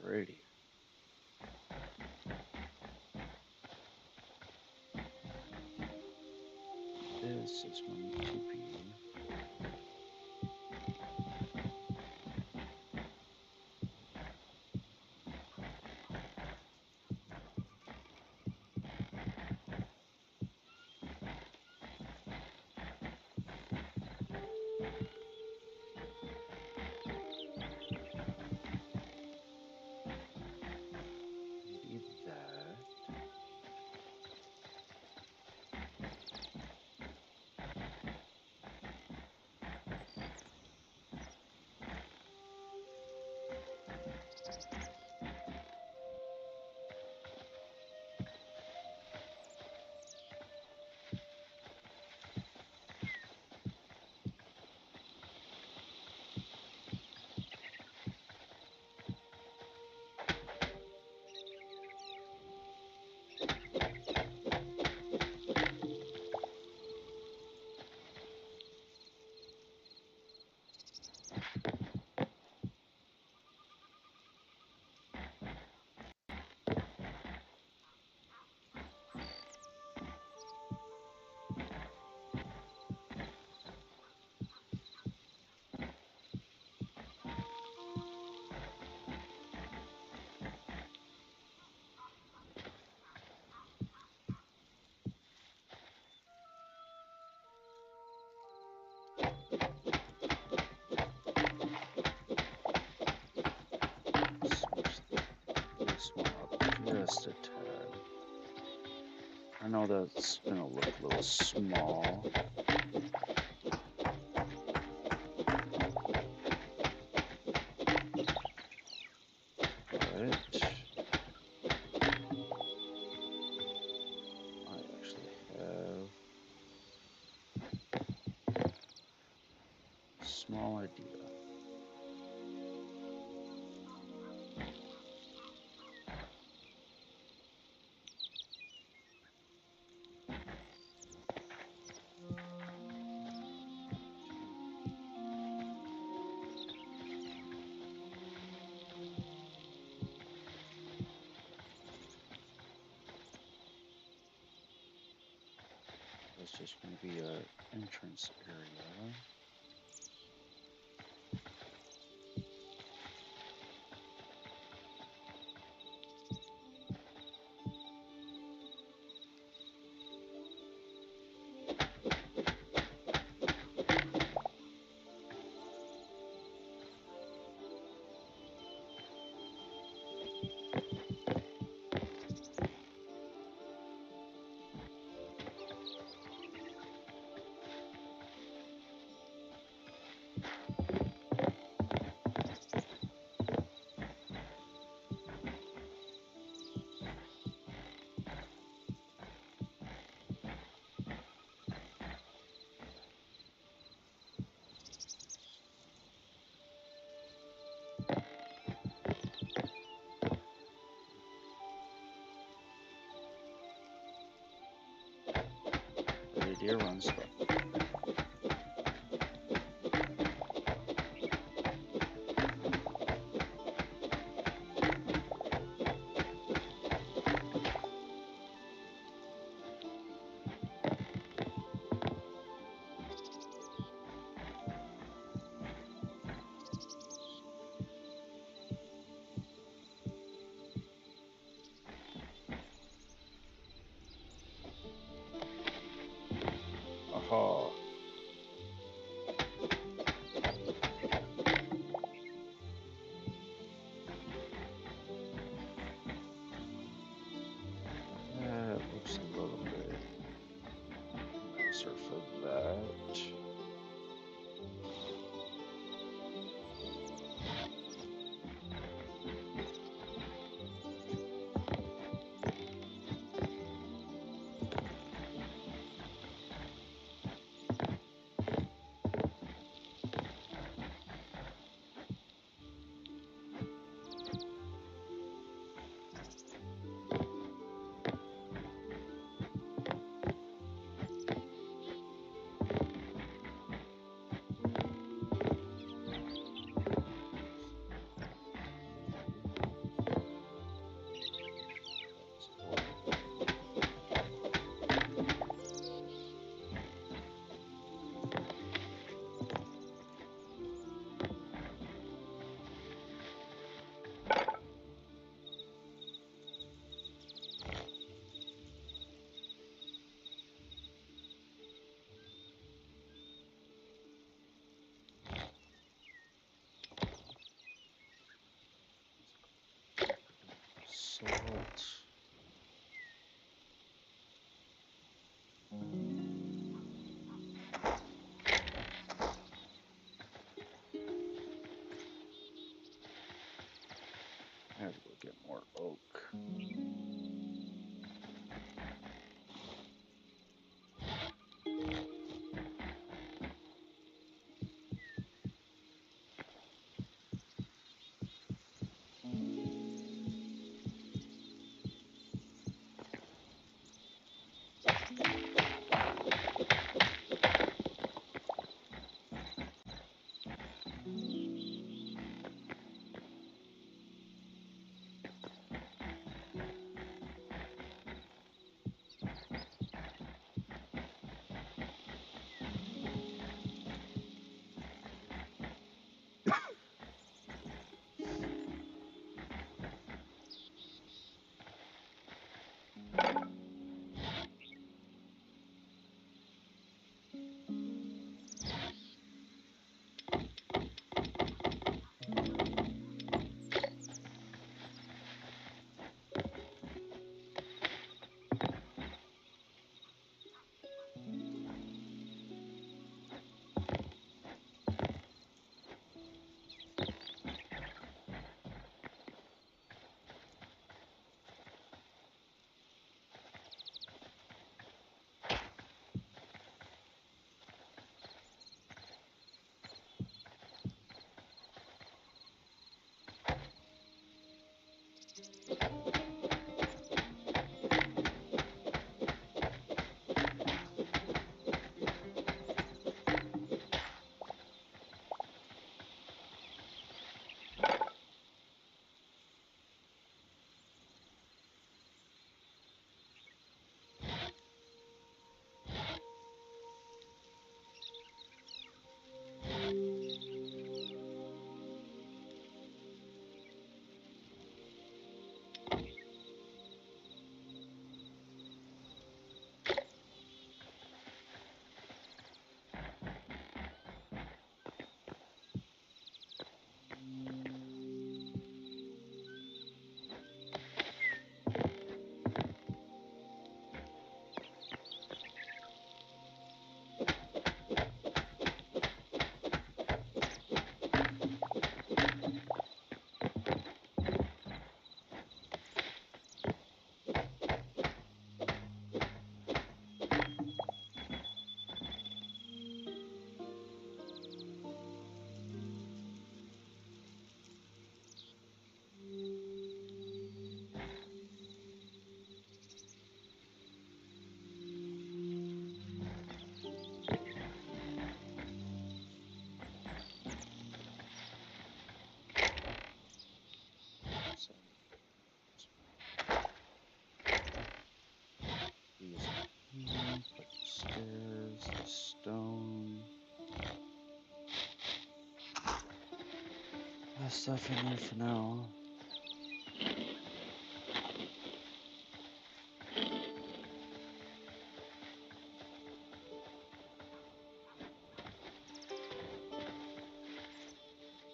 Alrighty. This is going to be that. Switch this one up just a tad. I know that's gonna look a little small. But small idea. That's just going to be an entrance area. Good idea, run stuff. Aha. That looks a little bit nicer for that. Salt. I have to go get more oak. stairs, the stone. That stuff in there for now.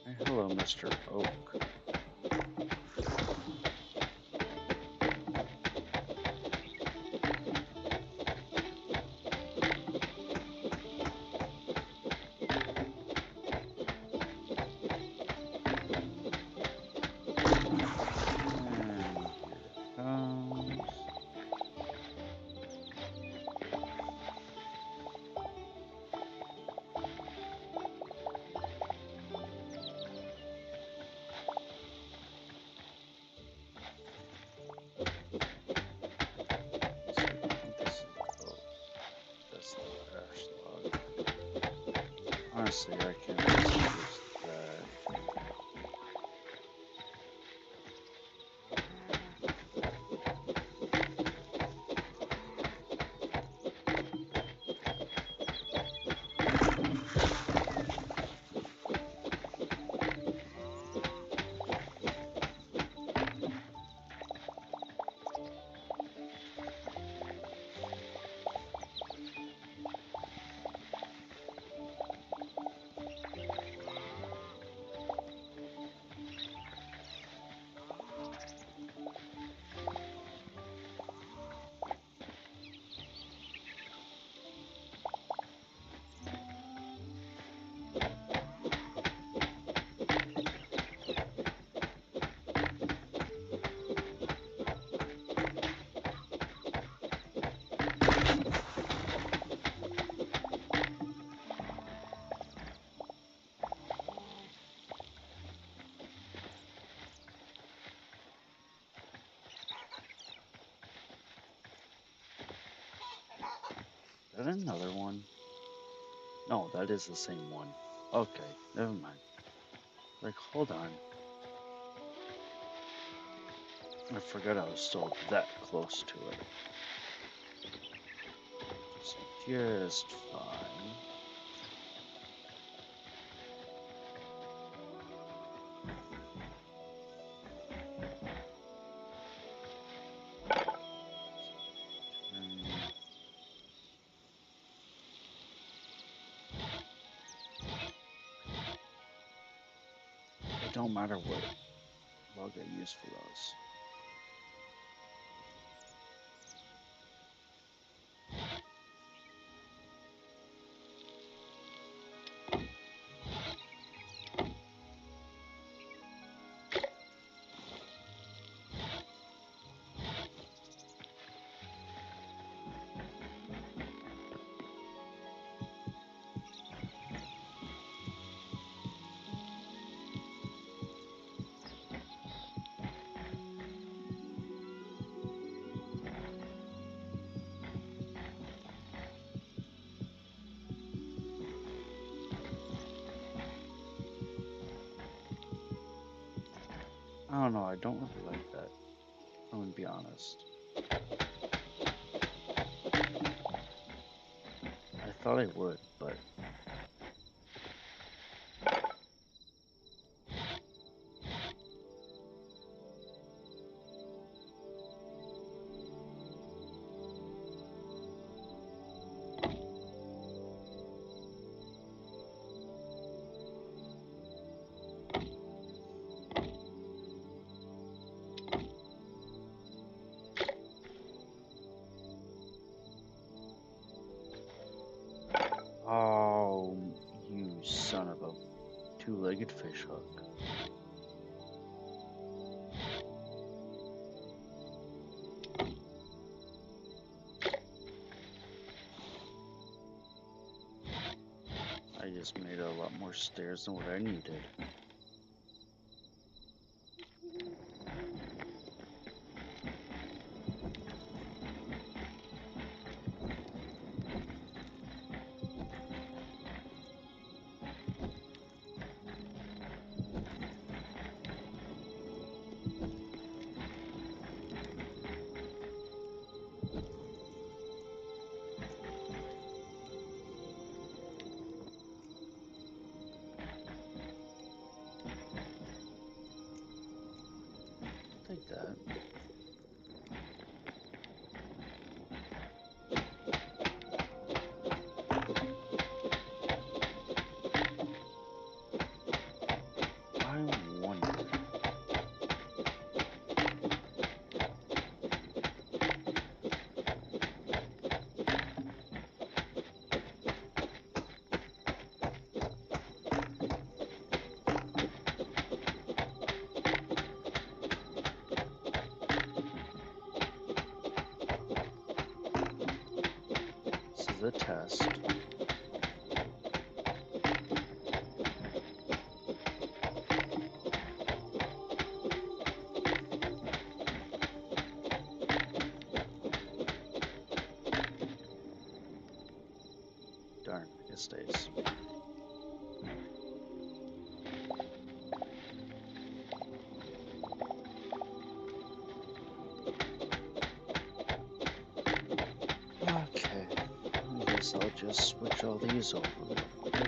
Hey, hello, Mr. Oak. Honestly, I can't use that. Is that another one? No, that is the same one. Okay, never mind. Like, hold on. I forgot I was still that close to it. Just fine. It don't matter what log I use for those. I don't know, I don't really like that. I'm gonna be honest. I thought I would, but oh, you son of a two-legged fishhook. I just made a lot more stairs than what I needed. the test. Darn, it stays. Okay, I guess I'll just switch all these over real quick.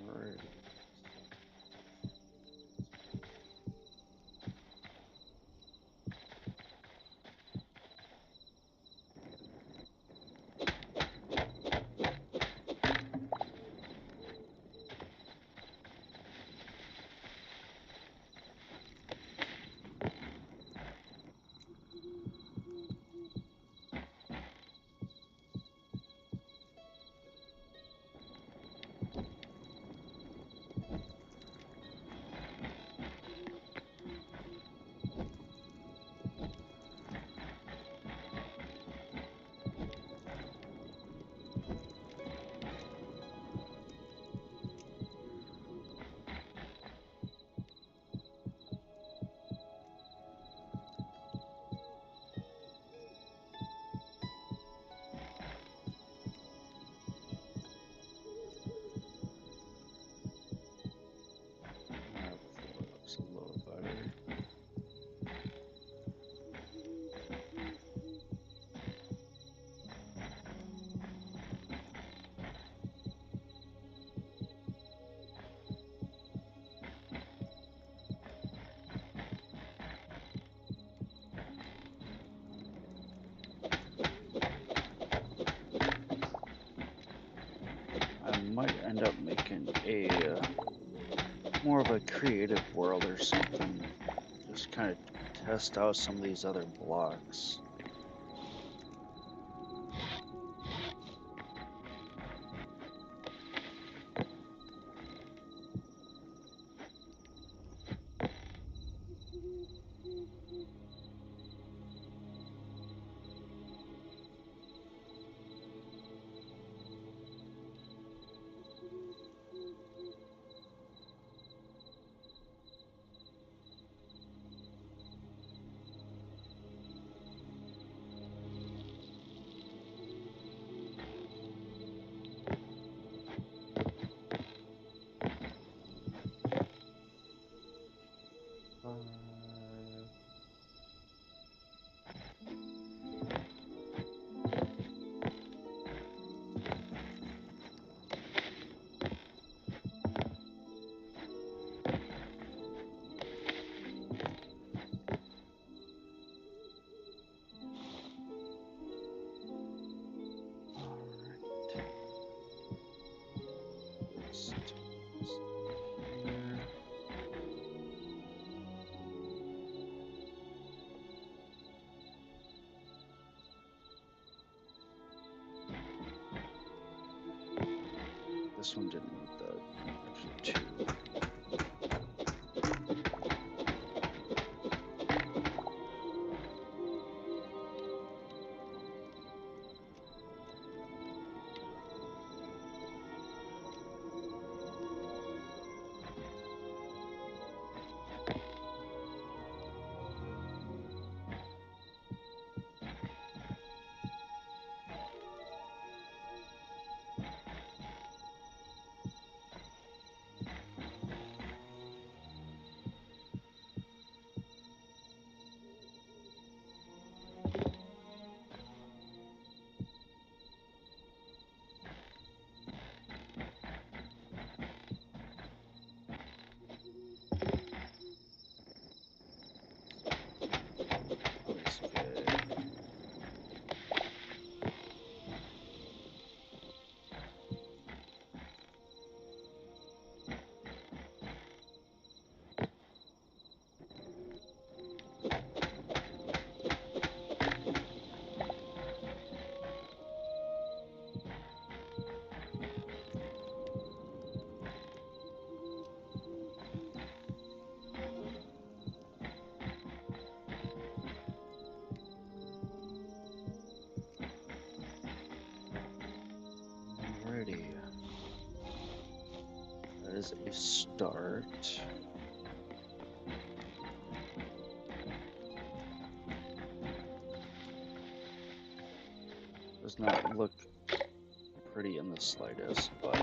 Alright. That looks a little better. I might end up making a more of a creative world or something. Just kind of test out some of these other blocks. This one didn't need the extra two. is a start. Does not look pretty in the slightest, but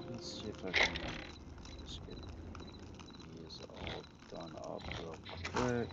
let's see if I can just get these all done up real quick.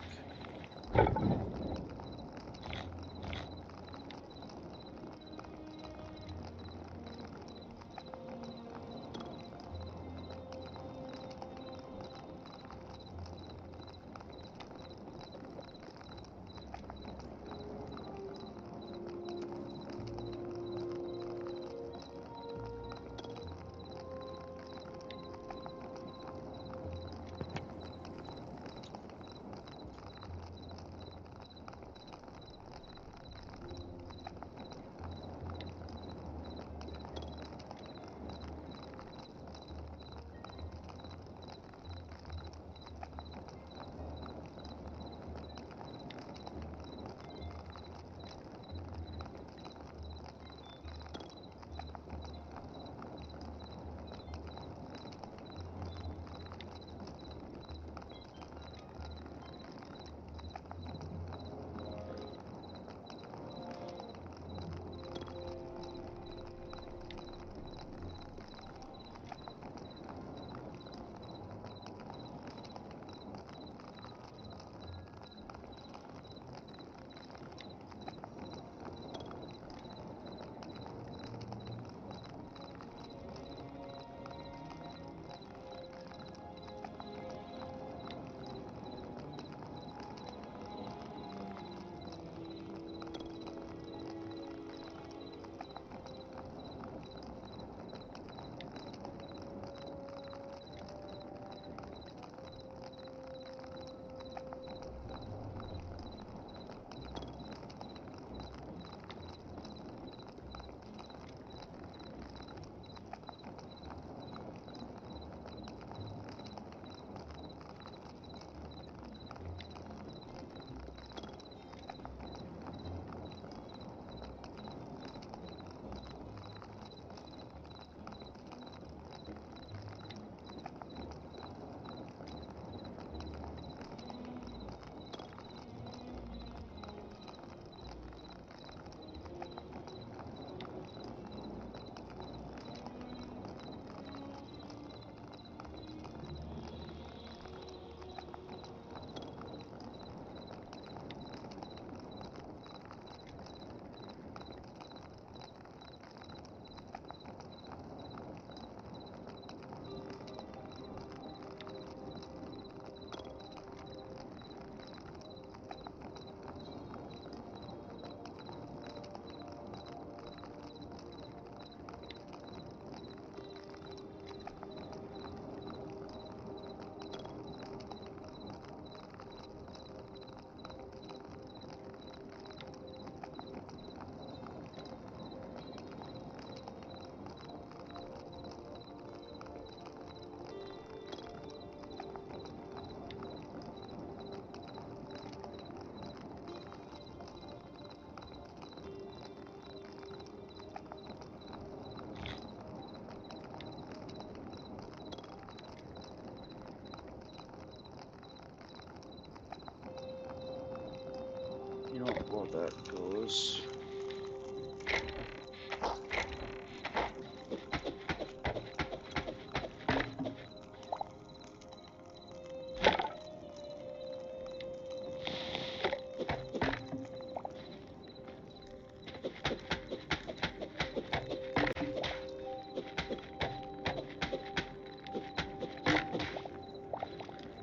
You know, while that goes,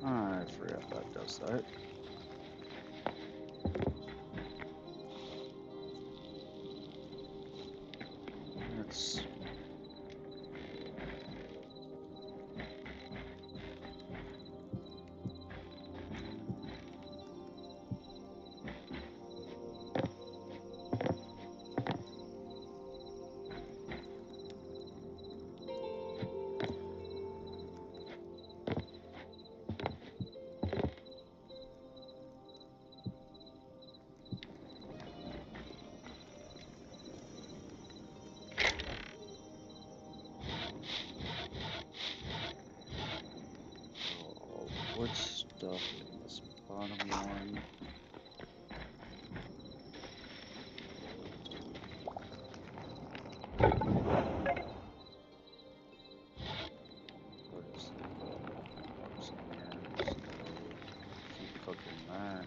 I forgot that does that. That's wood stuff in this bottom one. Put this in there, so keep cooking that.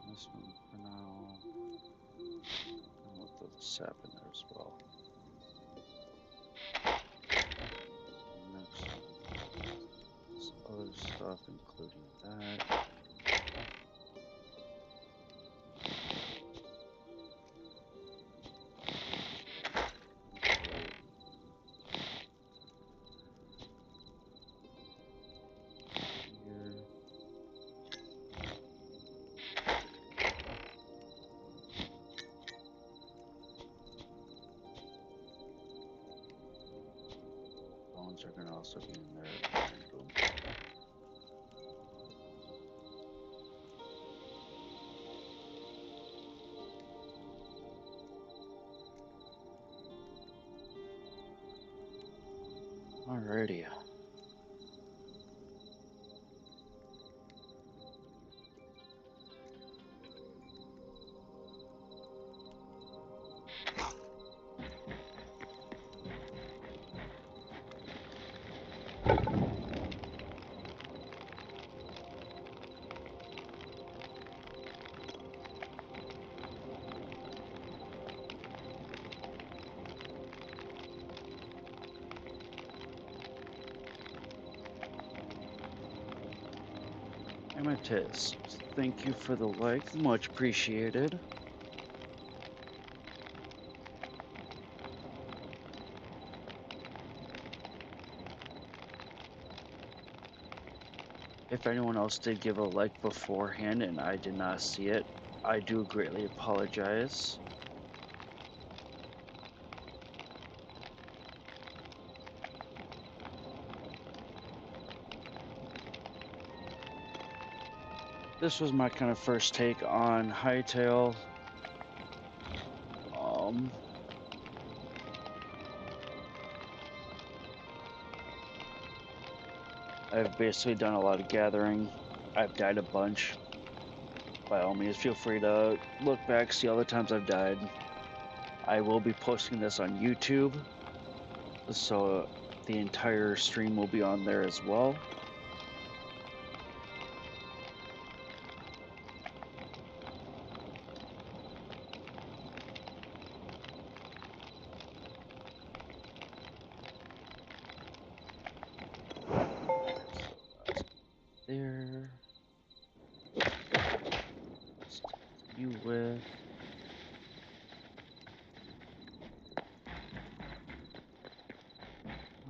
This one for now. And we'll throw the sap in there as well. Next one, this other stuff, including that. Are going to also be in there. Boom. Alrighty. Amethyst, thank you for the like, much appreciated. If anyone else did give a like beforehand and I did not see it, I do greatly apologize. This was my kind of first take on Hytale. I've basically done a lot of gathering. I've died a bunch. By all means, feel free to look back, see all the times I've died. I will be posting this on YouTube, so the entire stream will be on there as well. There. You with.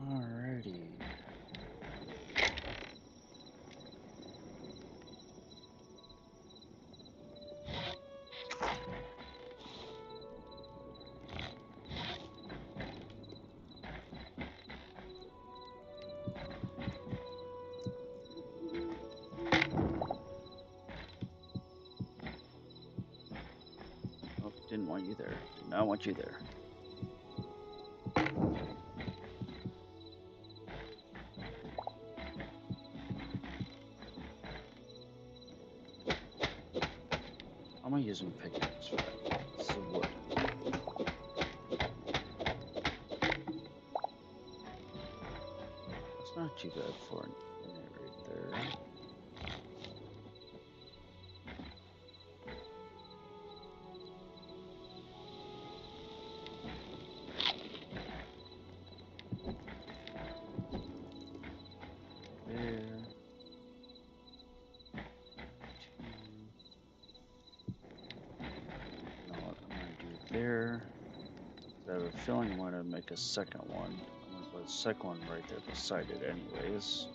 Alrighty. Oh, didn't want you there. Did not want you there. How am I using pickaxe for? This is wood. It's not too bad for an infinite right there. There. there. I have a feeling I'm going to make a second one. I'm going to put a second one right there beside it anyways.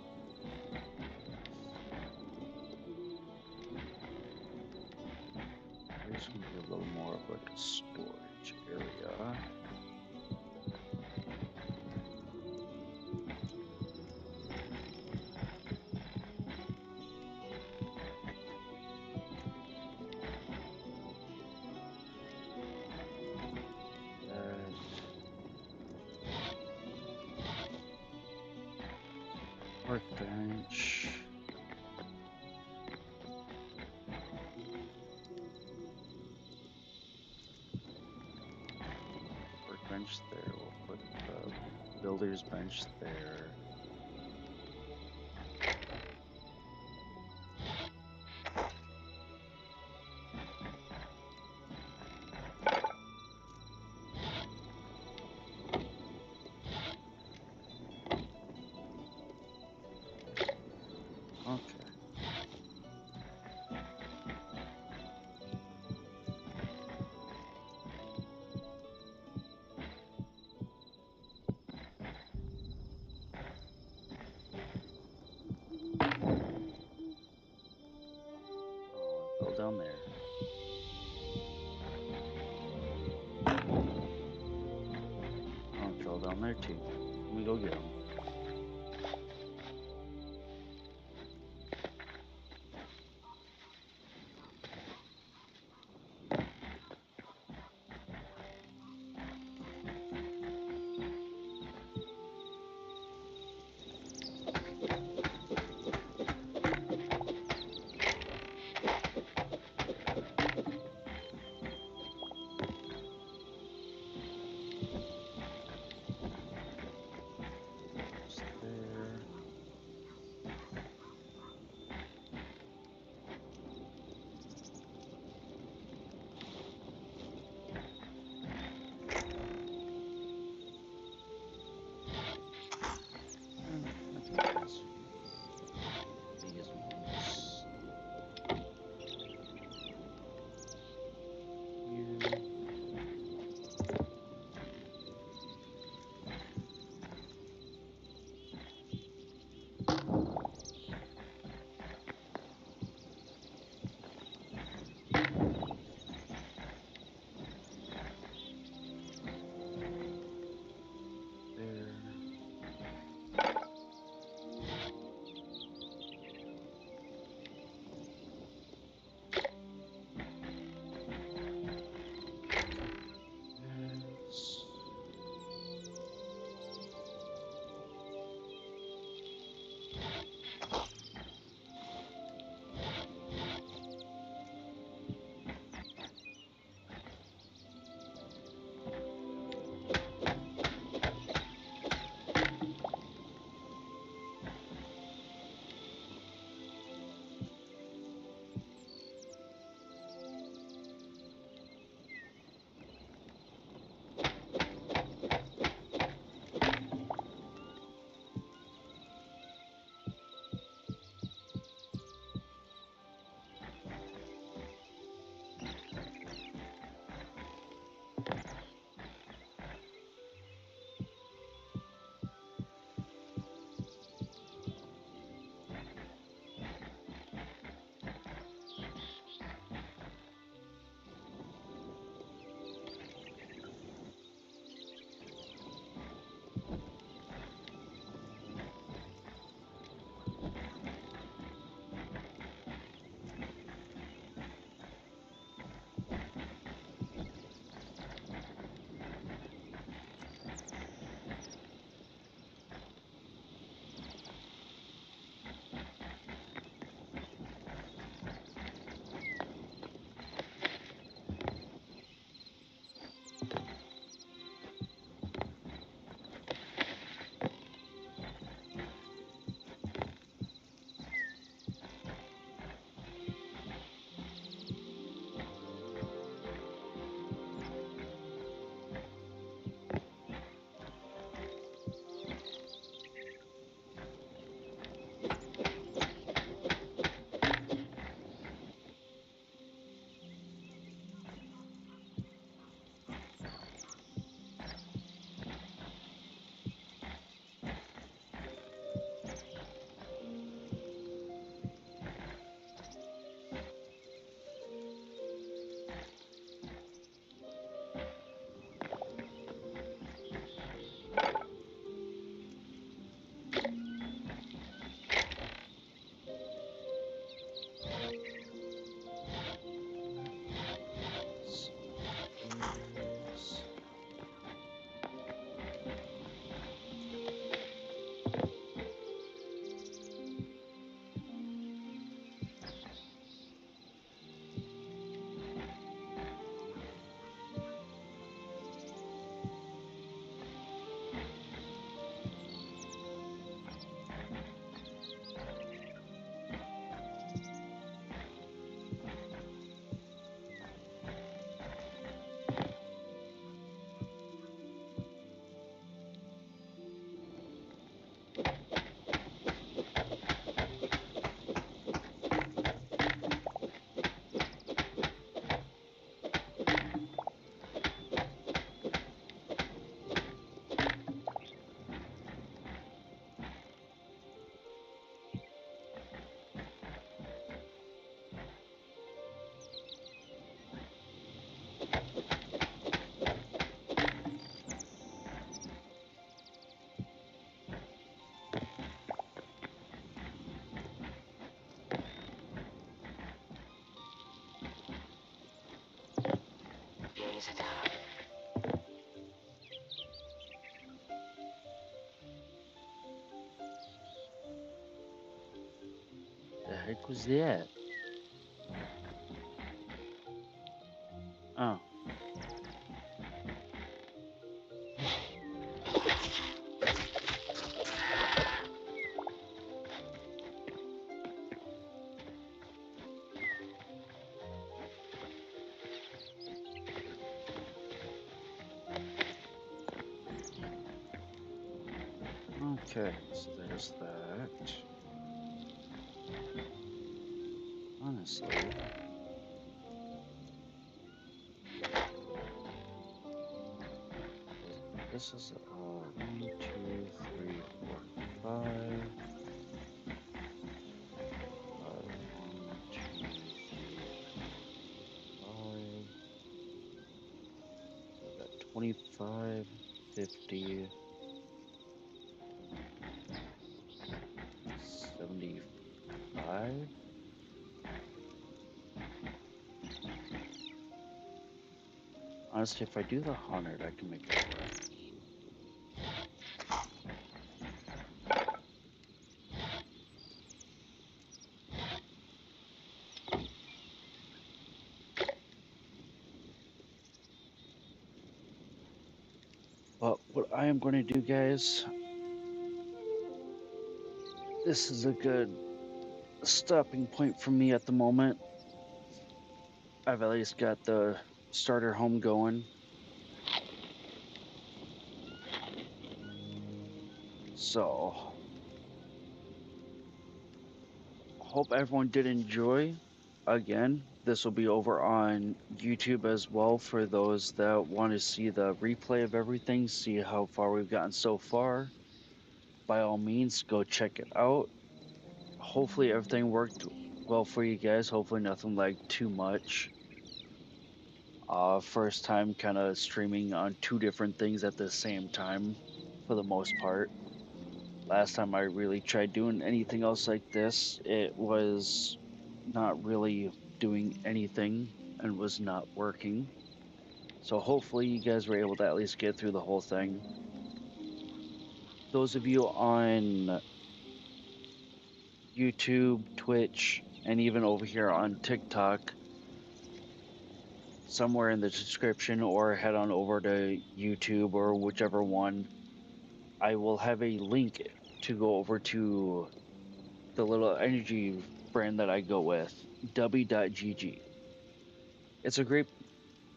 There's going to be a little more of like a storage area. Workbench. Workbench there. We'll put the builder's bench there. Okay. Go down there. I'll go down there too. Let me go get them. The heck was that? Oh. Okay, so there's that. Honestly, this is 1, 2, 3, 4, 5. 1, 2, 3, 4, 5. So I got 25, 50, 75. Honestly, if I do the 100, I can make it work. But what I am going to do, guys, this is a good stopping point for me at the moment. I've at least got the starter home going. So, hope everyone did enjoy. Again, this will be over on YouTube as well for those that want to see the replay of everything, see how far we've gotten so far. By all means, go check it out. Hopefully, everything worked well for you guys. Hopefully, nothing like too much. First time kind of streaming on two different things at the same time for the most part. Last time I really tried doing anything else like this, it was not really doing anything and was not working. So hopefully you guys were able to at least get through the whole thing. Those of you on YouTube, Twitch, and even over here on TikTok, somewhere in the description or head on over to YouTube or whichever one, I will have a link to go over to the little energy brand that I go with, w.gg. It's a great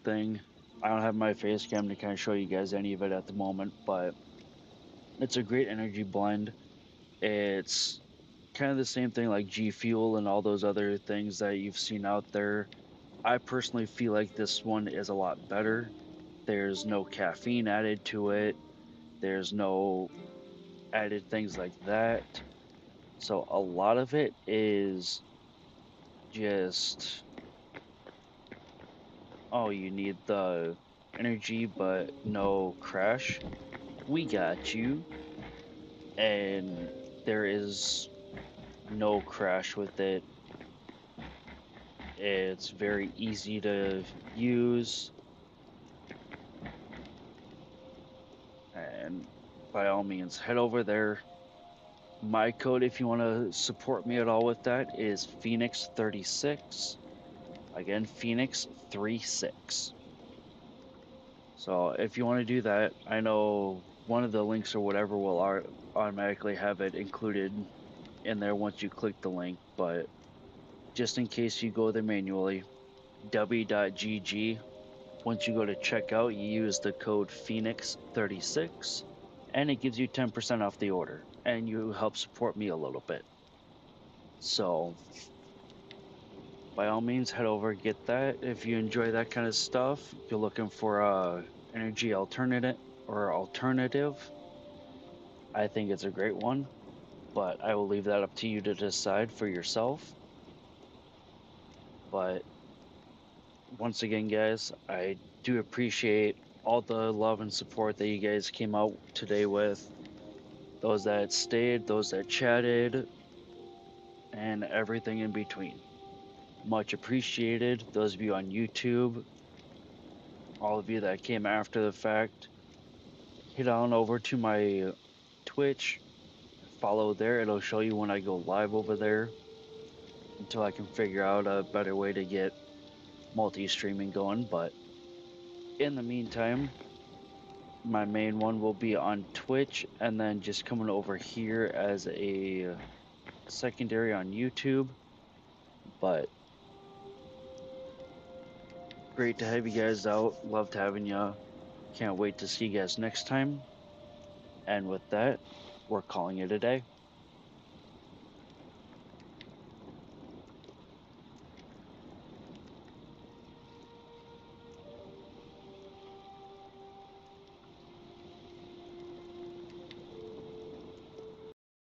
thing. I don't have my face cam to kind of show you guys any of it at the moment, but it's a great energy blend. It's kind of the same thing like G Fuel and all those other things that you've seen out there. I personally feel like this one is a lot better. There's no caffeine added to it. There's no added things like that. So a lot of it is just, oh, you need the energy but no crash. We got you. And there is no crash with it. It's very easy to use. And by all means, head over there. My code, if you want to support me at all with that, is Phoenix36. Again, Phoenix36. So if you want to do that, I know one of the links or whatever will automatically have it included in there once you click the link, but just in case you go there manually, w.gg. Once you go to checkout, you use the code Phoenix36 and it gives you 10% off the order and you help support me a little bit. So by all means, head over, get that. If you enjoy that kind of stuff, you're looking for a energy alternative, I think it's a great one, but I will leave that up to you to decide for yourself. But once again, guys, I do appreciate all the love and support that you guys came out today with. Those that stayed, those that chatted, and everything in between. Much appreciated. Those of you on YouTube, all of you that came after the fact, head on over to my Twitch, follow there. It'll show you when I go live over there until I can figure out a better way to get multi-streaming going. But in the meantime, my main one will be on Twitch and then just coming over here as a secondary on YouTube. But great to have you guys out. Loved having you. Can't wait to see you guys next time. And with that, we're calling it a day.